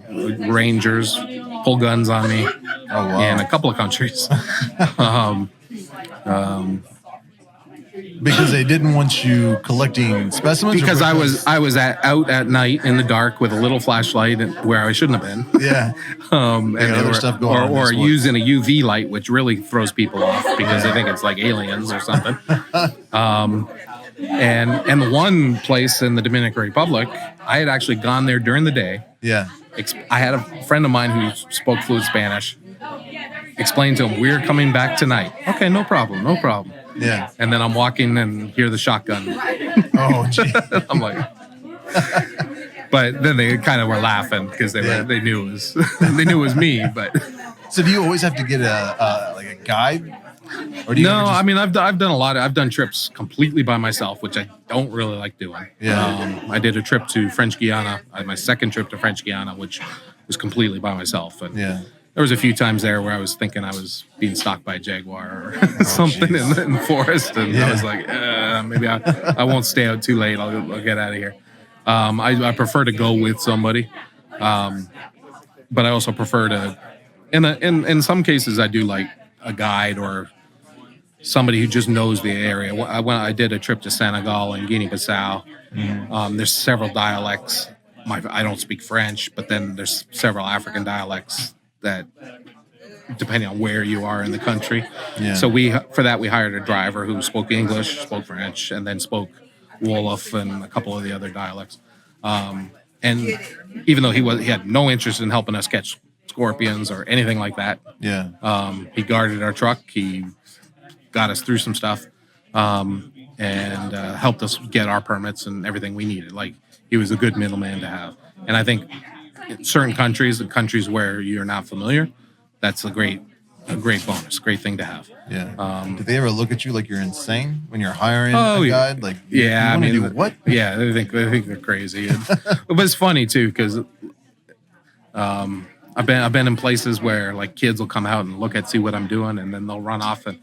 rangers pull guns on me in a couple of countries. Because they didn't want you collecting specimens? Because I was out at night in the dark with a little flashlight where I shouldn't have been. Yeah. And other stuff going on or this using a UV light, which really throws people off because they think it's like aliens or something. And the one place in the Dominican Republic, I had actually gone there during the day. Yeah. I had a friend of mine who spoke fluent Spanish. Explained to him, we're coming back tonight. Okay, no problem. Yeah. And then I'm walking and hear the shotgun. Oh, gee. I'm like, but then they kind of were laughing because they knew it was me. But So do you always have to get a guide? Or do you no, I mean I've done I've done trips completely by myself, which I don't really like doing. Yeah. I did a trip to French Guiana, my second trip to French Guiana, which was completely by myself. And there was a few times there where I was thinking I was being stalked by a jaguar or something in the forest, and I was like, maybe I won't stay out too late. I'll get out of here. I prefer to go with somebody, but I also prefer to. In some cases, I do like a guide or somebody who just knows the area. I did a trip to Senegal and Guinea-Bissau. There's several dialects. I don't speak French, but then there's several African dialects that depending on where you are in the country. Yeah. So we hired a driver who spoke English, spoke French, and then spoke Wolof and a couple of the other dialects. And even though he had no interest in helping us catch scorpions or anything like that, he guarded our truck. He got us through some stuff, and helped us get our permits and everything we needed. Like, he was a good middleman to have. And I think in certain countries, the countries where you're not familiar, that's a great bonus, great thing to have. Yeah. Did they ever look at you like you're insane when you're hiring a guide? Like, yeah, I mean, do what? Yeah, they think they're crazy. But it's funny too because I've been in places where like kids will come out and see what I'm doing, and then they'll run off and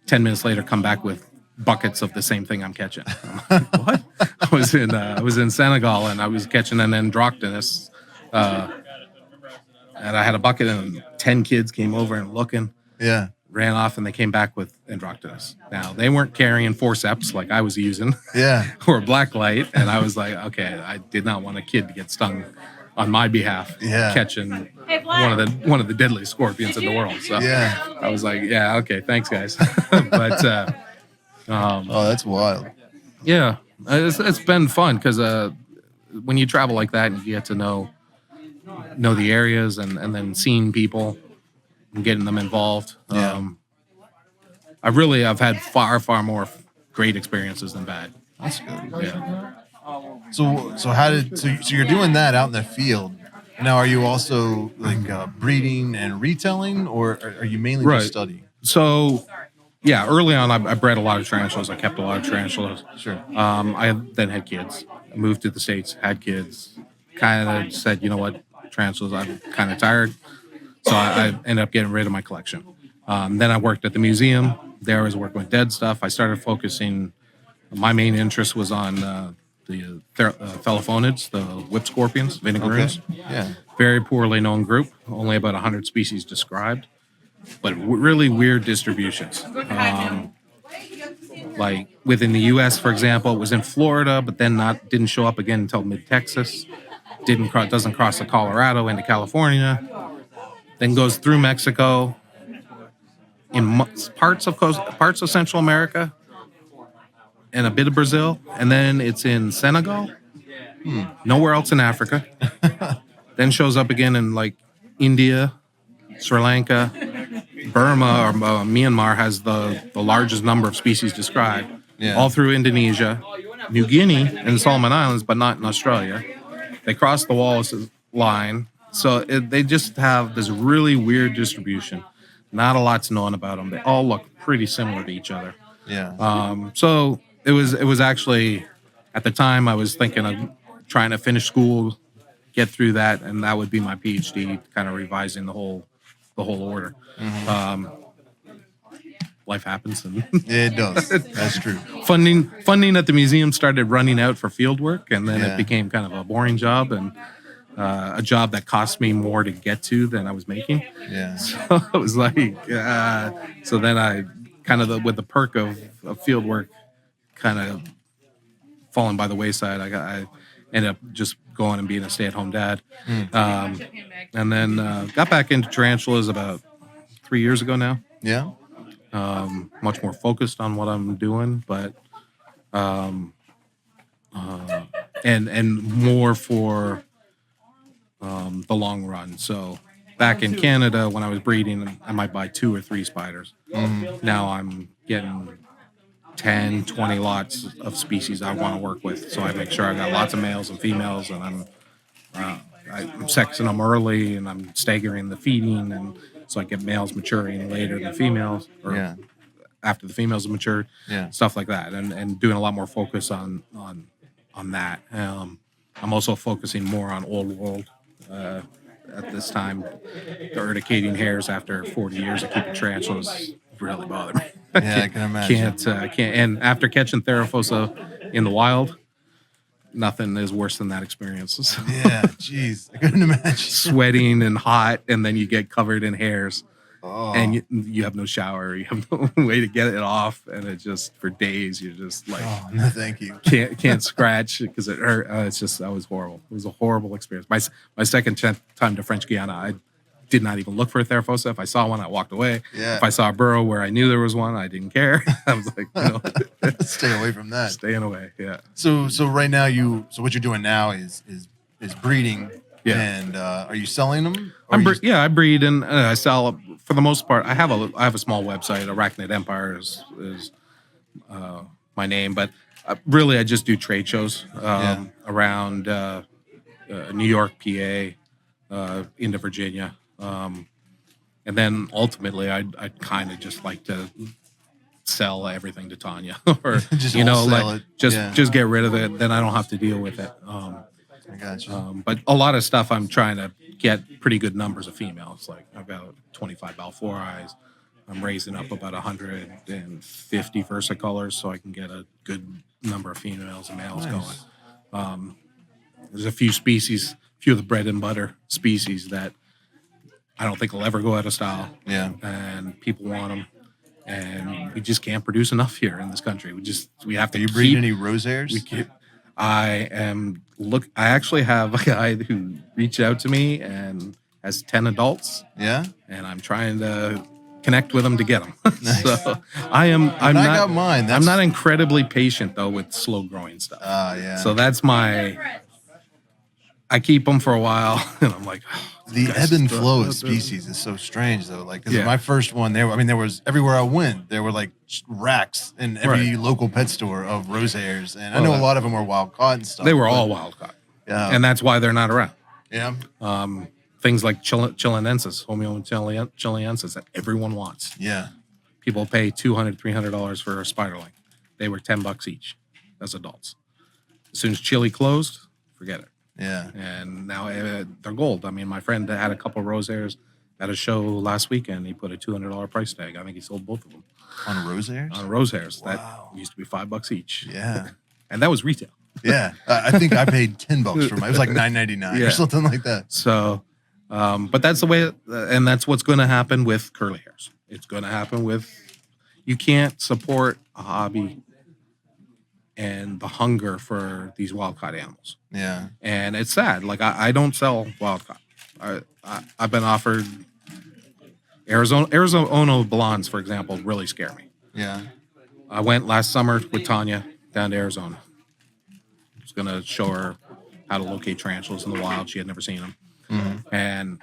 10 minutes later come back with buckets of the same thing I'm catching. I'm like, what? I was in Senegal and I was catching an Androctonus. And I had a bucket and 10 kids came over and looking. Yeah. Ran off and they came back with Androctonus. Now, they weren't carrying forceps like I was using. Yeah. Or black light. And I was like, okay, I did not want a kid to get stung on my behalf catching one of the deadliest scorpions in the world. So I was like, yeah, okay, thanks guys. But oh, that's wild. Yeah. It's been fun because when you travel like that and you get to know the areas and then seeing people and getting them involved. I've had far more great experiences than bad. That's good. Yeah. So you're doing that out in the field. Now, are you also like breeding and retelling, or are you mainly just studying? So, yeah, early on I bred a lot of tarantulas. I kept a lot of tarantulas. Sure. I then had kids. I moved to the States, had kids. Kind of said, you know what, tarantulas, I'm kind of tired. So I ended up getting rid of my collection. Then I worked at the museum. There I was working with dead stuff. I started focusing, my main interest was on the Thelaphonids, the whip scorpions, vinegaroons. Okay. Yeah. Very poorly known group, only about 100 species described, but really weird distributions. Like within the U.S., for example, it was in Florida, but then didn't show up again until mid-Texas. Doesn't cross the Colorado into California, then goes through Mexico, in parts of Central America and a bit of Brazil, and then it's in Senegal. Nowhere else in Africa. Then shows up again in like India, Sri Lanka, Burma, or Myanmar has the largest number of species described. Yeah. All through Indonesia, New Guinea, and Solomon Islands, but not in Australia. They cross the Wallace line, so they just have this really weird distribution. Not a lot's known about them. They all look pretty similar to each other. Yeah. So it was actually, at the time, I was thinking of trying to finish school, get through that, and that would be my PhD, kind of revising the whole order. Life happens, and It does. That's true. funding at the museum started running out for field work, and then Yeah. it became kind of a boring job, and a job that cost me more to get to than I was making. Yeah. So it was like, so then I kind of with the perk of field work kind of falling by the wayside, I ended up just going and being a stay-at-home dad. And then got back into tarantulas about 3 years ago now. Yeah. Much more focused on what I'm doing, but and more for the long run. So back in Canada, when I was breeding, I might buy 2 or 3 spiders. Now I'm getting 10, 20 lots of species I want to work with. So I make sure I got lots of males and females, and I'm sexing them early, and I'm staggering the feeding, and so I get males maturing later than females, or Yeah. after the females have matured, Yeah. stuff like that, and doing a lot more focus on that. I'm also focusing more on old world at this time. The urticating hairs after 40 years of keeping tarantulas really bother me. Yeah, I can imagine. Can't. And after catching Theraphosa in the wild, nothing is worse than that experience. Yeah. Jeez. I couldn't imagine. Sweating and hot, and then you get covered in hairs, Oh. and you have no shower, you have no way to get it off, and it just for days you're just like Oh, no, thank you. can't scratch because it hurt. That was horrible. It was a horrible experience. My second time to French Guiana, I did not even look for a Theraphosa. If I saw one, I walked away. Yeah. If I saw a burrow where I knew there was one, I didn't care. I was like, Stay away from that. staying away. Yeah. So right now what you're doing now is breeding. Yeah. And are you selling them? Or I breed and I sell. For the most part, I have a small website. Arachnid Empire is my name, but really I just do trade shows around New York, PA, into Virginia, and then ultimately I'd kind of just like to sell everything to Tanya, or Just wholesale it. just get rid of it. Then I don't have to deal with it. I got you. But a lot of stuff I'm trying to get pretty good numbers of females. Like I've got 25 Balfours. I'm raising up about 150 versicolors so I can get a good number of females and males going. There's a few of the bread and butter species that I don't think will ever go out of style. Yeah. And people want them. And we just can't produce enough here in this country. We have to. Are you breeding any rose hairs? I actually have a guy who reached out to me and has 10 adults. Yeah. And I'm trying to connect with them to get them. Nice. So I'm not. got mine. I'm not incredibly patient though with slow growing stuff. Yeah. So that's I keep them for a while, and I'm like, the ebb and flow of species is so strange though. Like, 'cause Yeah. my first one, there was everywhere I went, there were like racks in every local pet store of rose hairs, and I know a lot of them were wild caught and stuff. They were all wild caught, Yeah. and that's why they're not around. Yeah. Things like Chilenensis, Homo Chilenensis that everyone wants. Yeah. People pay $200, $300 for a spiderling. They were $10 each as adults. As soon as Chile closed, forget it. Yeah. And now they're gold. I mean, my friend had a couple of rose hairs at a show last weekend. He put a $200 price tag. I think he sold both of them On rose hairs? on rose hairs. Wow. That used to be $5 each. Yeah. And that was retail. Yeah. I think I paid $10 for mine. It was like $9.99 Yeah. or something like that. So, but that's the way, and that's what's going to happen with curly hairs. It's going to happen you can't support a hobby and the hunger for these wild caught animals. Yeah. And it's sad. Like I don't sell wild caught. I've been offered Arizona blondes, for example, really scare me. Yeah. I went last summer with Tanya down to Arizona. I was going to show her how to locate tarantulas in the wild. She had never seen them. Mm-hmm. And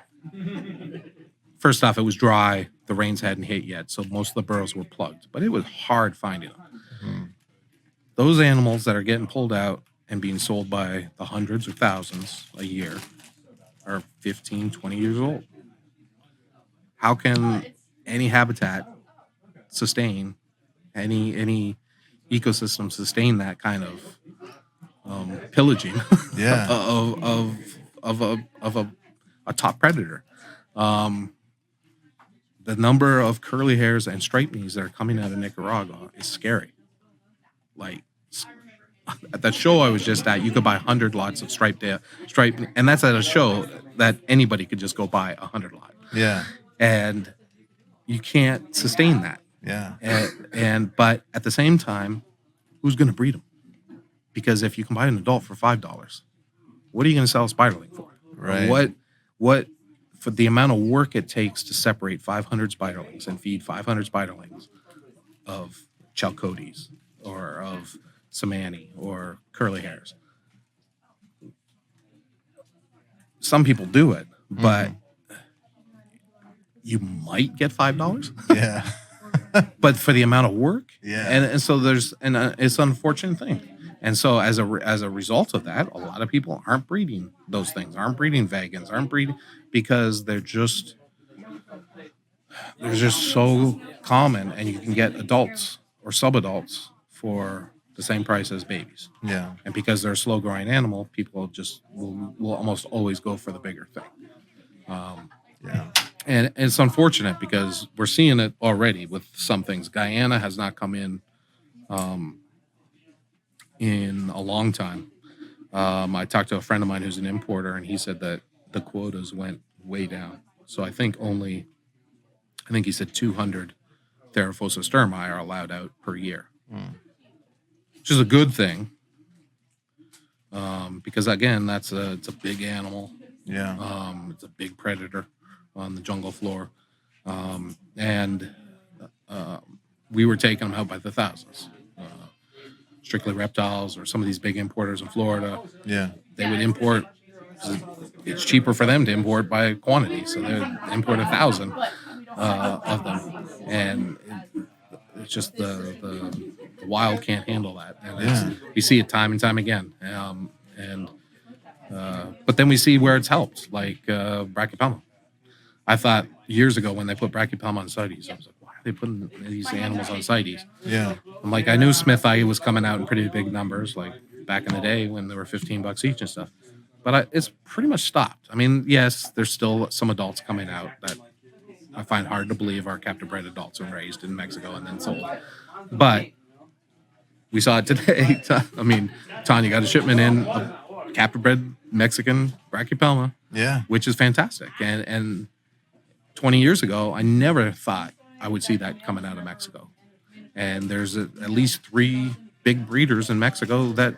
first off, it was dry. The rains hadn't hit yet, so most of the burrows were plugged. But it was hard finding them. Mm-hmm. Those animals that are getting pulled out and being sold by the hundreds or thousands a year are 15, 20 years old. How can any habitat sustain, any ecosystem sustain that kind of pillaging Yeah. of a top predator? The number of curly hairs and striped knees that are coming out of Nicaragua is scary. Like at that show I was just at, you could buy 100 lots of striped, and that's at a show that anybody could just go buy 100 lot. Yeah. And you can't sustain that. Yeah. But at the same time, who's going to breed them? Because if you can buy an adult for $5, what are you going to sell a spiderling for? Right. What for the amount of work it takes to separate 500 spiderlings and feed 500 spiderlings of chalcodes or of Somani or curly hairs. Some people do it, but you might get $5. Yeah. But for the amount of work, Yeah. and so there's it's an unfortunate thing, and so as a result of that, a lot of people aren't breeding those things, aren't breeding vegans, aren't breeding because they're just so common, and you can get adults or subadults for the same price as babies. Yeah. And because they're a slow growing animal, people just will almost always go for the bigger thing. Yeah. And it's unfortunate because we're seeing it already with some things. Guyana has not come in a long time. I talked to a friend of mine who's an importer, and he said that the quotas went way down. So I think he said 200 Theraphosa sturmi are allowed out per year, which is a good thing. Because again, it's a big animal. Yeah. It's a big predator on the jungle floor. And we were taking them out by the thousands. Strictly Reptiles or some of these big importers in Florida. Yeah. They would import. It's cheaper for them to import by quantity, so they would import 1,000 of them, and it's just the wild can't handle that, and we see it time and time again. But then we see where it's helped, like Brachypelma. I thought years ago when they put Brachypelma on CITES, I was like, why are they putting these animals on CITES? Yeah. I'm like, I knew Smith Eye was coming out in pretty big numbers, like back in the day when they were $15 each and stuff. But it's pretty much stopped. I mean, yes, there's still some adults coming out that I find hard to believe are captive bred adults and raised in Mexico and then sold. But we saw it today. I mean, Tanya got a shipment in of captive bred Mexican Brachypelma, which is fantastic. And 20 years ago, I never thought I would see that coming out of Mexico. And there's at least 3 big breeders in Mexico that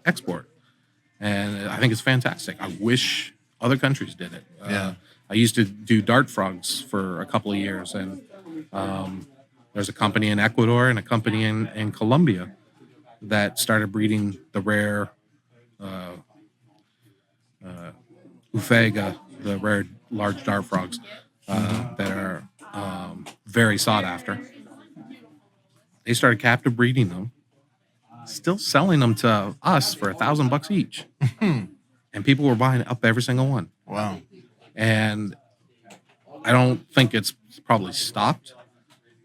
export. And I think it's fantastic. I wish other countries did it. I used to do dart frogs for a couple of years, and there's a company in Ecuador and a company in Colombia that started breeding the rare Ufega, the rare large dart frogs that are very sought after. They started captive breeding them, still selling them to us for $1,000 each. And people were buying up every single one. Wow. And I don't think it's probably stopped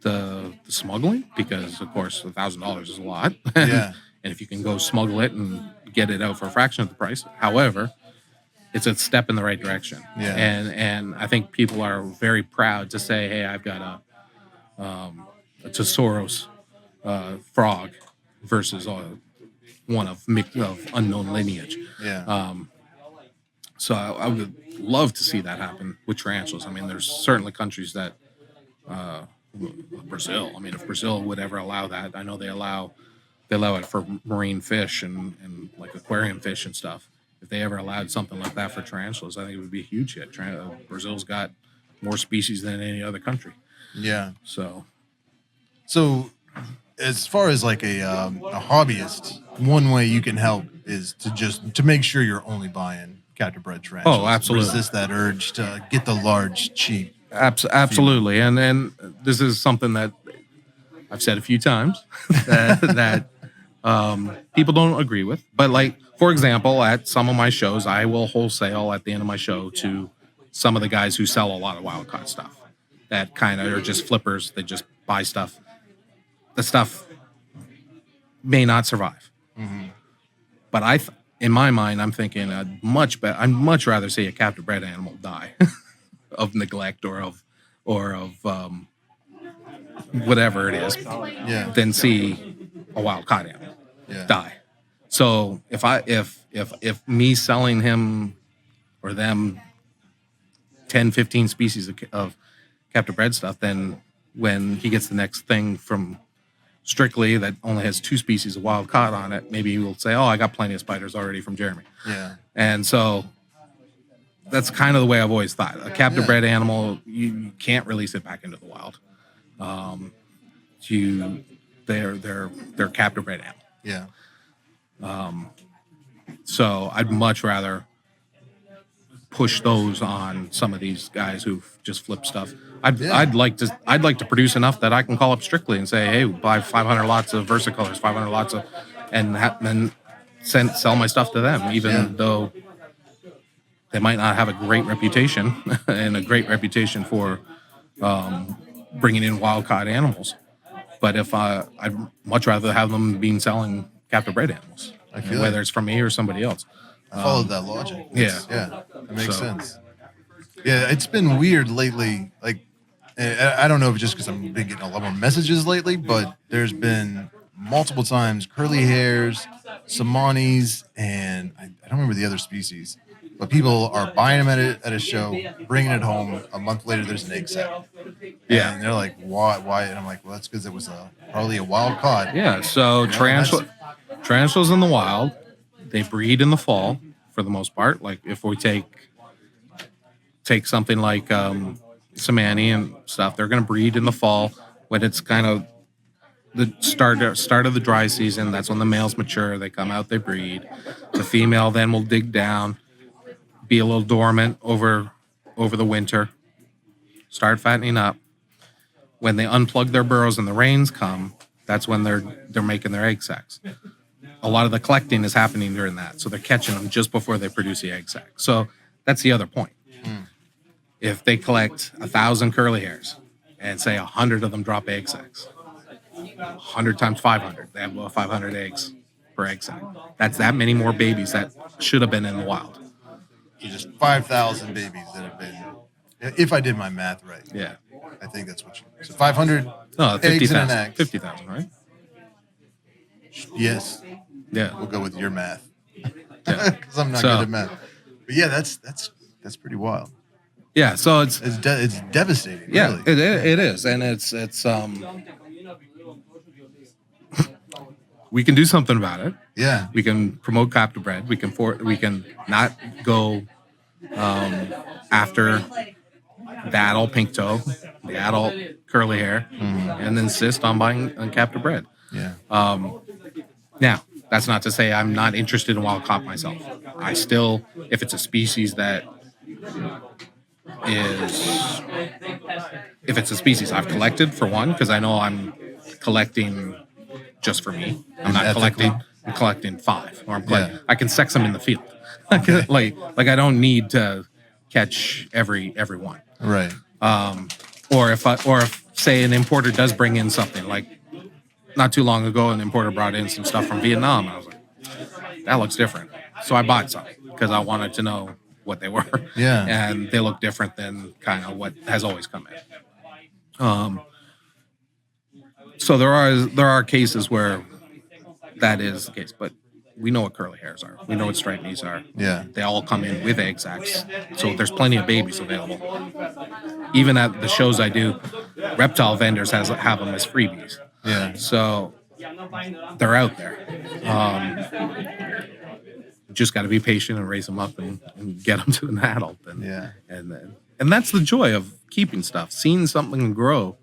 the smuggling because, of course, $1,000 is a lot. Yeah. And if you can go smuggle it and get it out for a fraction of the price, however, it's a step in the right direction. Yeah. And I think people are very proud to say, hey, I've got a Tesauros frog versus one of unknown lineage. Yeah. So I would love to see that happen with tarantulas. I mean, there's certainly countries that Brazil. I mean, if Brazil would ever allow that, I know they allow it for marine fish and like aquarium fish and stuff. If they ever allowed something like that for tarantulas, I think it would be a huge hit. Brazil's got more species than any other country. Yeah. So as far as like a hobbyist, one way you can help is to make sure you're only buying captive bred tarantulas. Oh, absolutely. Resist that urge to get the large, cheap. Absolutely. And this is something that I've said a few times that people don't agree with. But like, for example, at some of my shows, I will wholesale at the end of my show to some of the guys who sell a lot of wild caught stuff that kind of are just flippers. They just buy stuff. The stuff may not survive. Mm-hmm. But in my mind, I'm thinking I'd much rather see a captive bred animal die of neglect or of whatever it is, than see a wild caught animal die. So if me selling him or them 10, 15 species of captive bred stuff, then when he gets the next thing from Strictly that only has 2 species of wild caught on it, maybe he will say, "Oh, I got plenty of spiders already from Jeremy." Yeah. And so that's kind of the way I've always thought. A captive bred animal, you can't release it back into the wild. They're captive bred animal. Yeah. So I'd much rather push those on some of these guys who just flip stuff. I'd like to produce enough that I can call up Strictly and say, "Hey, buy 500 lots of versicolors, 500 lots of," and then sell my stuff to them, even though they might not have a great reputation and a great reputation for bringing in wild caught animals. But if I'd much rather have them selling captive bred animals, whether it's from me or somebody else. I followed that logic. Yeah, that makes sense. Yeah, it's been weird lately. Like, I don't know if it's just because I've been getting a lot more messages lately, but there's been multiple times curly hairs, Somanis, and I don't remember the other species. But people are buying them at a show, bringing it home. A month later, there's an egg sac. Yeah, and they're like, "Why?" And I'm like, "Well, that's because it was probably a wild caught." Yeah. So tarantulas in the wild, they breed in the fall for the most part. Like if we take something like Somani and stuff, they're going to breed in the fall when it's kind of the start of the dry season. That's when the males mature. They come out, they breed. The female then will dig down, be a little dormant over the winter, start fattening up. When they unplug their burrows and the rains come, that's when they're making their egg sacs. A lot of the collecting is happening during that, so they're catching them just before they produce the egg sac. So that's the other point. If they collect 1,000 curly hairs and say 100 of them drop egg sacs, 100 times 500, they have 500 eggs per egg sac. That's that many more babies that should have been in the wild. Just 5,000 babies that have been, if I did my math right. Yeah. I think that's what so 500 eggs in an egg. 50,000, right? Yes. Yeah. We'll go with your math. Because I'm not good at math. But yeah, that's pretty wild. Yeah, so it's devastating. Yeah, really. it is, and it's we can do something about it. Yeah, we can promote captive bred. We can not go after the adult pink toe, the adult curly hair, and insist on buying on captive bred. Yeah. Now, that's not to say I'm not interested in wild caught myself. I still, if it's a species that if it's a species I've collected, for one, because I know I'm collecting just for me. I'm not collecting. I'm collecting 5, or I can sex them in the field. like I don't need to catch every one. Right. Or if say an importer does bring in something, like not too long ago, an importer brought in some stuff from Vietnam. I was like, that looks different. So I bought some because I wanted to know what they were. Yeah. And they look different than kind of what has always come in. So there are cases where that is the case, but we know what curly hairs are. We know what stripeys are. Yeah. They all come in with egg sacs. So there's plenty of babies available. Even at the shows I do, reptile vendors have them as freebies. Yeah. So they're out there. Just got to be patient and raise them up and get them to an adult. And and that's the joy of keeping stuff, seeing something grow,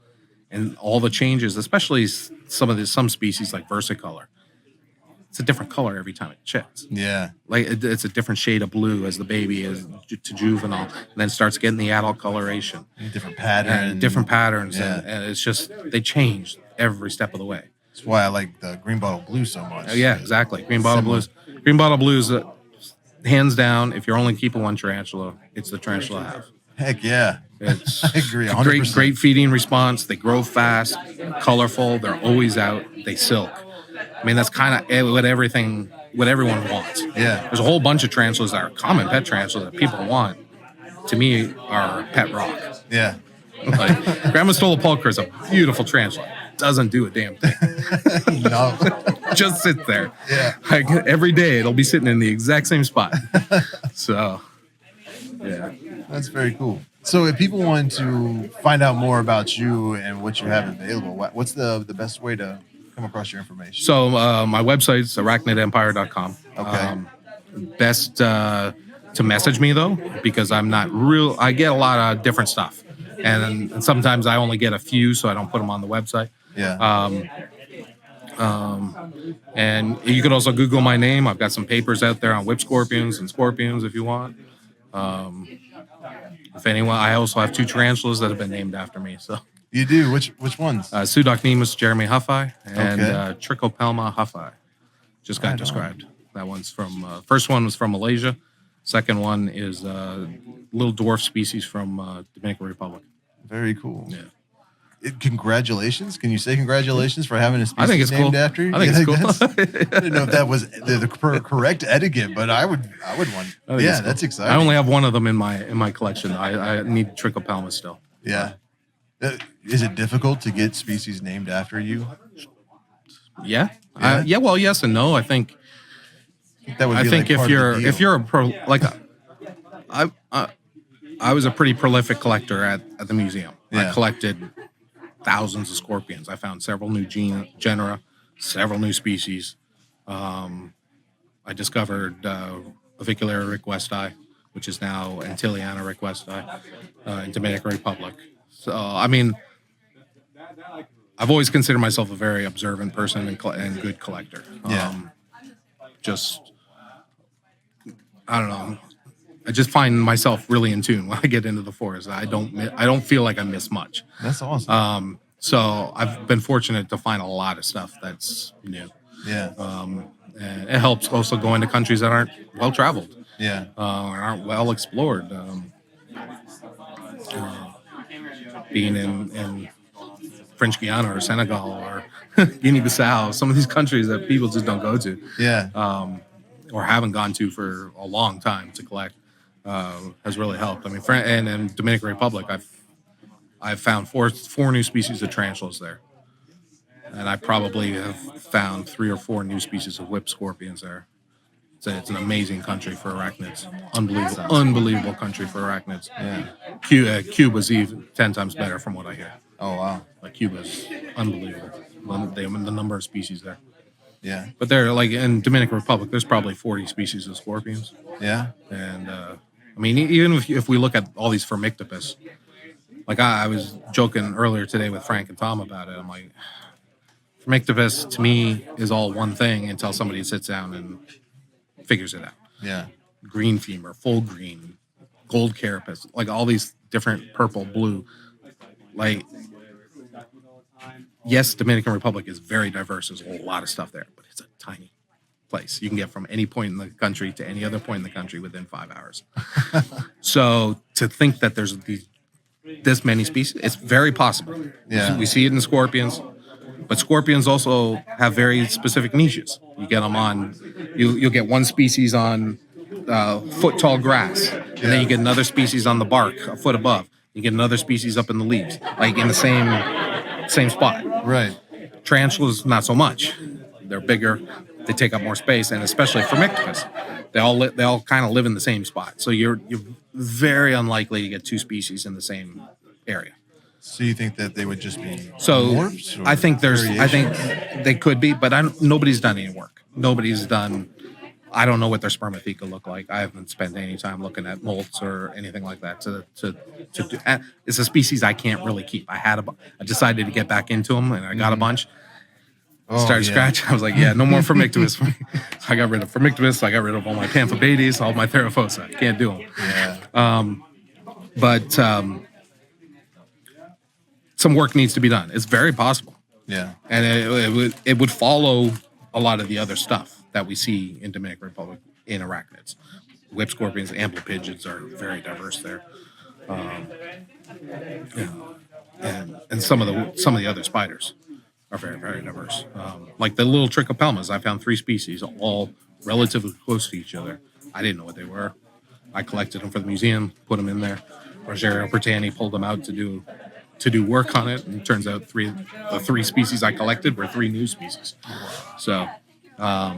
and all the changes, especially some species like versicolor. It's a different color every time it sheds. Yeah. Like it's a different shade of blue as the baby is to juvenile, and then starts getting the adult coloration. Different patterns. Different patterns, Yeah. and it's just they change every step of the way. That's why I like the green bottle blue so much. Yeah, exactly. Green bottle blues. Green bottle blues, hands down. If you're only keeping one tarantula, it's the tarantula half. Heck yeah. It's I agree. 100%. great feeding response. They grow fast, colorful. They're always out. They silk. I mean, that's kind of what everyone wants. Yeah. There's a whole bunch of tarantulas that are common pet tarantulas that people want. To me, are pet rock. Yeah. Like Grandma Stolopulcher is a beautiful tarantula. Doesn't do a damn thing. No. Just sits there. Yeah. Like every day, it'll be sitting in the exact same spot. So, yeah. That's very cool. So if people want to find out more about you and what you have available, what's the best way to come across your information? So my website's arachnidempire.com. Okay. Best to message me though, because I'm not real. I get a lot of different stuff, and sometimes I only get a few, so I don't put them on the website. Yeah. And you could also Google my name. I've got some papers out there on whip scorpions and scorpions if you want. If anyone, I also have 2 tarantulas that have been named after me. So You do? Which ones? Pseudocnemus Jeremy Huffi and Okay. Trichopelma Huffi. Just got Right on. described. That one's from, first one was from Malaysia. Second one is little dwarf species from Dominican Republic. Very cool. Yeah. Congratulations. Can you say congratulations for having a species I think it's named cool. after you? I think it's cool. I didn't know if that was the correct etiquette, but I would want. I think Yeah, it's cool. that's exciting. I only have one of them in my collection. I need Trichopelma still. Yeah. Is it difficult to get species named after you? Yeah. Yeah? Yeah. Well, yes and no. I think That would be I think like part of the if deal. you're a pro, like I was a pretty prolific collector at the museum. Yeah. I collected thousands of scorpions. I found several new genera, several new species. I discovered Avicularia requesti, which is now Antilleana requesti, in Dominican Republic. So I mean, I've always considered myself a very observant person and good collector. Yeah. Just I don't know. I just find myself really in tune when I get into the forest. I don't feel like I miss much. That's awesome. So I've been fortunate to find a lot of stuff that's new. Yeah. And it helps also go into countries that aren't well traveled, Yeah. or aren't well explored. Being in French Guiana or Senegal or Guinea-Bissau, some of these countries that people just don't go to. Yeah. Or haven't gone to for a long time to collect, has really helped. I mean, and in Dominican Republic, I've found four new species of tarantulas there, and I probably have found 3 or 4 new species of whip scorpions there. It's an amazing country for arachnids. Unbelievable country for arachnids. Yeah. Cuba's even 10 times better from what I hear. Oh wow. Like Cuba's unbelievable. The number of species there. Yeah. But they're like in Dominican Republic, there's probably 40 species of scorpions. Yeah. And I mean, even if we look at all these Formictopus, like I was joking earlier today with Frank and Tom about it. I'm like, Formictopus to me is all one thing until somebody sits down and figures it out. Yeah. Green femur, full green, gold carapace, like all these different purple, blue. Like, yes, Dominican Republic is very diverse. There's a lot of stuff there, but it's a tiny place. You can get from any point in the country to any other point in the country within 5 hours. So to think that there's this many species, it's very possible. Yeah. We see it in scorpions, but scorpions also have very specific niches. You get them on, you'll get one species on foot tall grass, and then you get another species on the bark a foot above. You get another species up in the leaves, like in the same spot. Right. Tarantulas, not so much. They're bigger. They take up more space, and especially Formictopus, they all kind of live in the same spot. So you're very unlikely to get 2 species in the same area. So you think that they would just be So morphs or I think variations? they could be, but nobody's done any work. Nobody's done I don't know what their spermatheca look like. I haven't spent any time looking at molts or anything like that. To do, it's a species I can't really keep. I decided to get back into them, and I got a bunch. Started scratching. I was like, yeah, no more Formictimus for me. So I got rid of Formictimus. I got rid of all my Pamphobates, all my Theraphosa. I can't do them. Yeah. But some work needs to be done. It's very possible. Yeah. And it would follow a lot of the other stuff that we see in Dominican Republic in arachnids. Whip scorpions, amplepigeons are very diverse there. And some of the other spiders are very, very diverse. Like the little trichopelmas, I found 3 species, all relatively close to each other. I didn't know what they were. I collected them for the museum, put them in there. Rogerio Pertani pulled them out to do work on it, and it turns out the 3 species I collected were 3 new species. So, so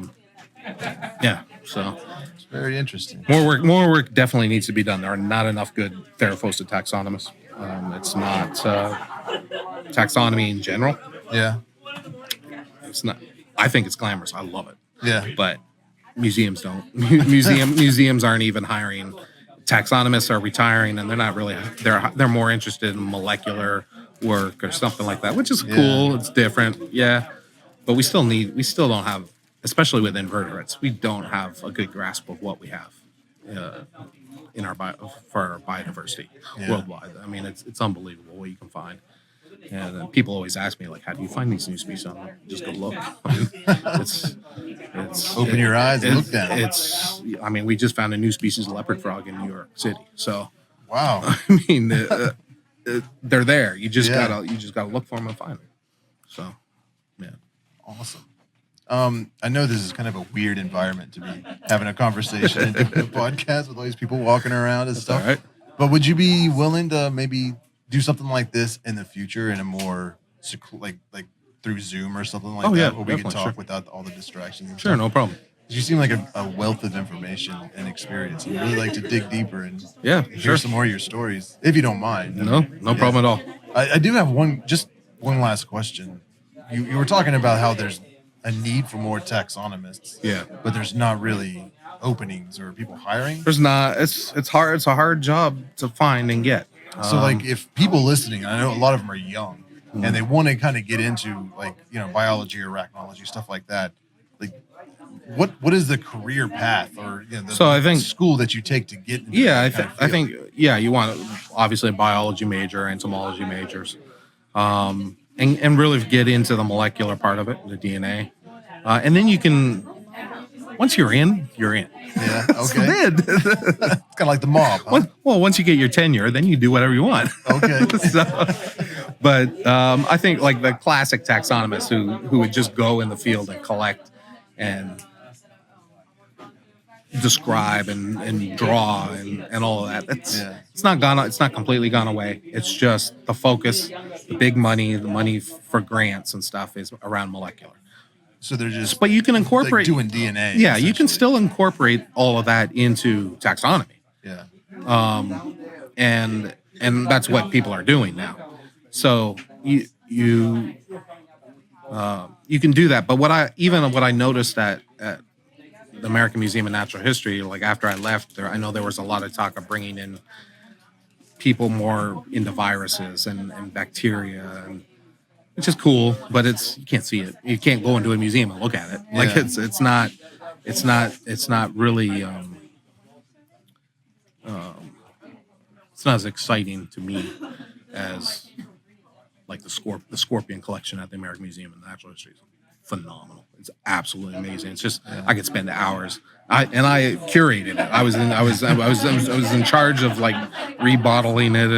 It's very interesting. more work definitely needs to be done. There are not enough good Theraphosa taxonomists. It's not taxonomy in general. Yeah. It's not. I think it's glamorous. I love it. Yeah. But museums don't. Museums aren't even hiring. Taxonomists are retiring, and they're not really. They're more interested in molecular work or something like that, which is cool. It's different, yeah. But we still don't have, especially with invertebrates, we don't have a good grasp of what we have in our for our biodiversity worldwide. I mean, it's unbelievable what you can find. And people always ask me, like, how do you find these new species? I'm like, just go look. I mean, it's Open your eyes and look down. I mean, we just found a new species of leopard frog in New York City. So, Wow. I mean, they're there. You just gotta look for them and find them. So, yeah, Awesome. I know this is kind of a weird environment to be having a conversation and doing a podcast with all these people walking around and stuff. all right. But would you be willing to maybe do something like this in the future in a more like through Zoom or something like that, where we could talk without all the distractions? And Sure, stuff? no problem. You seem like a wealth of information and experience. I'd really like to dig deeper and hear some more of your stories, if you don't mind. No problem at all. I do have one last question. You were talking about how there's a need for more taxonomists. Yeah. But there's not really openings or people hiring. There's not. It's hard. It's a hard job to find and get. So like if people listening, I know a lot of them are young and they want to kind of get into like, biology or arachnology, stuff like that. Like what is the career path or I think school that you take to get into I think you want obviously a biology major, entomology majors. And really get into the molecular part of it, the DNA. And then you can, once you're in. Yeah, okay. It's kind of like the mob. Huh? Once you get your tenure, then you do whatever you want. Okay. But I think like the classic taxonomists who would just go in the field and collect and describe and draw and all of that. It's not completely gone away. It's just the focus, the big money, the money for grants and stuff is around molecular. So they're just, but you can incorporate like doing DNA. Yeah, you can still incorporate all of that into taxonomy. Yeah. And that's what people are doing now. So you can do that. But what I noticed at the American Museum of Natural History, like after I left there, I know there was a lot of talk of bringing in people more into viruses and bacteria, which is cool, but you can't see it. You can't go into a museum and look at it. Yeah. Like it's not really it's not as exciting to me as like the scorpion collection at the American Museum of Natural History. Is phenomenal. It's absolutely amazing. It's just I could spend hours. I curated it. I was in charge of like rebottling it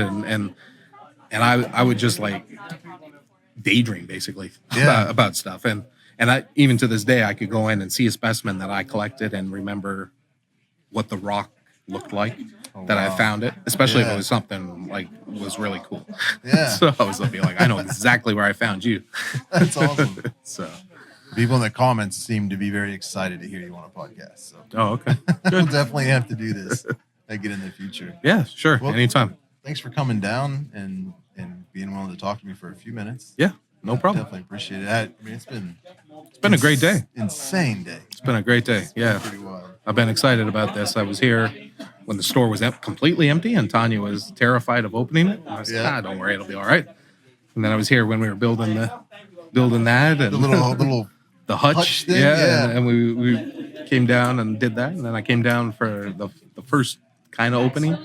and I would just like daydream basically about stuff and I even to this day I could go in and see a specimen that I collected and remember what the rock looked like that I found it, especially if it was something like was really cool. Yeah. So I was looking like I know exactly where I found you. That's awesome. So people in the comments seem to be very excited to hear you on a podcast. So okay. we'll definitely have to do this again in the future. Yeah, sure. Well, anytime. Thanks for coming down and being willing to talk to me for a few minutes. Yeah, no problem. Definitely appreciate it. I mean, it's It's been a great day. Insane day. It's been a great day. Yeah. Pretty wild. I've been excited about this. I was here when the store was completely empty and Tanya was terrified of opening it. I said, don't worry, it'll be all right. And then I was here when we were building that and The little the hutch thing, and we came down and did that. And then I came down for the first kind of opening.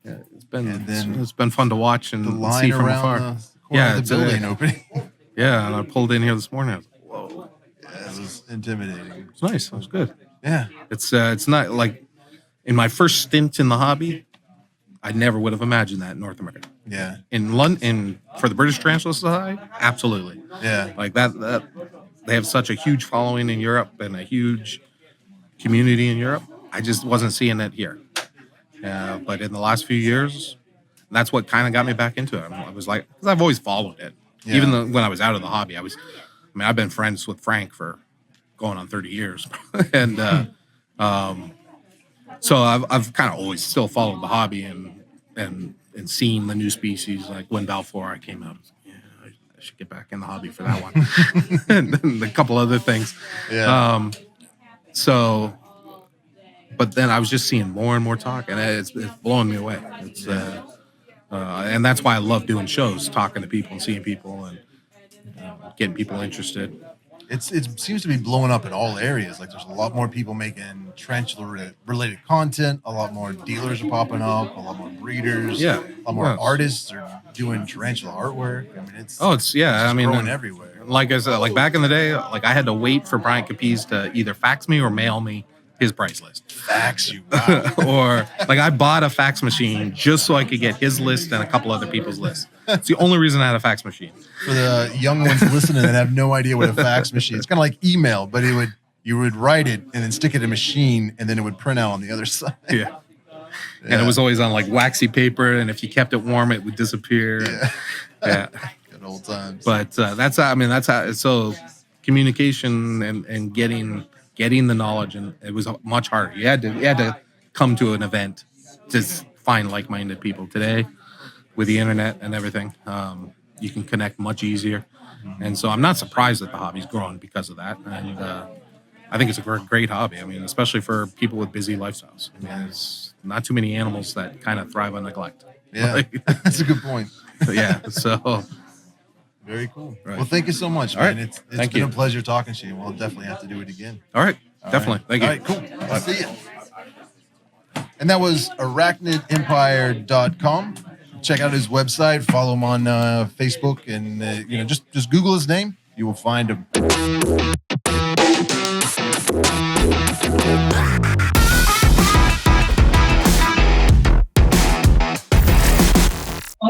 It's been fun to watch and see from afar. The building opening. Yeah, and I pulled in here this morning. I was like, whoa. Yeah, it was intimidating. It's nice. It was good. Yeah. It's not like in my first stint in the hobby, I never would have imagined that in North America. Yeah. In London, for the British Tarantula Society, absolutely. Yeah. Like that they have such a huge following in Europe and a huge community in Europe. I just wasn't seeing it here. But in the last few years, that's what kind of got me back into it. I was like, because I've always followed it. Yeah. Even though when I was out of the hobby, I've been friends with Frank for going on 30 years. And so I've kind of always still followed the hobby and seen the new species. Like when Balfour came out, I was like, yeah, I should get back in the hobby for that one. And a couple other things. Yeah. But then I was just seeing more and more talk, and it's blowing me away. And that's why I love doing shows, talking to people and seeing people and getting people interested. It seems to be blowing up in all areas. Like there's a lot more people making tarantula related content. A lot more dealers are popping up. A lot more breeders. Yeah. A lot more artists are doing tarantula artwork. I mean, it's growing everywhere. Like I said, like back in the day, like I had to wait for Brian Capiz to either fax me or mail me his price list. Fax you. Wow. Or like I bought a fax machine just so I could get his list and a couple other people's lists. It's the only reason I had a fax machine. For the young ones listening that have no idea what a fax machine is, it's kind of like email, but you would write it and then stick it in a machine and then it would print out on the other side. Yeah. And it was always on like waxy paper, and if you kept it warm, it would disappear. Yeah. Good old times. But that's how. So communication and getting the knowledge, and it was much harder. You had to come to an event to find like-minded people. Today, with the internet and everything, you can connect much easier. And so I'm not surprised that the hobby's growing because of that. And I think it's a great hobby. I mean, especially for people with busy lifestyles. I mean, there's not too many animals that kind of thrive on neglect. Yeah, that's a good point. Yeah, so. Very cool. Right. Well, thank you so much, All man. right. It's been a pleasure talking to you. We'll definitely have to do it again. All right. Definitely. Thank you. All right, cool. I'll see you. And that was arachnidempire.com. Check out his website. Follow him on Facebook, and just Google his name. You will find him.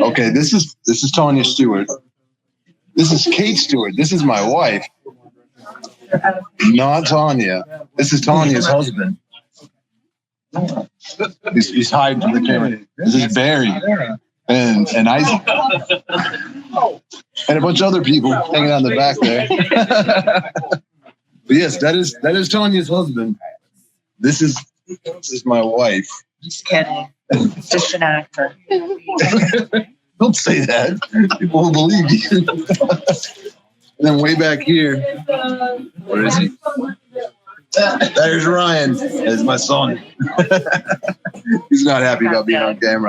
Okay, this is Tanya Stewart. This is Kate Stewart. This is my wife. Not Tanya. This is Tanya's husband. He's hiding from the camera. This is Barry and Isaac and a bunch of other people hanging out in the back there. But yes, that is Tanya's husband. This is my wife. Just kidding. Just an actor. Don't say that. People will believe you. And then way back here, where is he? There's Ryan. There's my son. He's not happy about being on camera.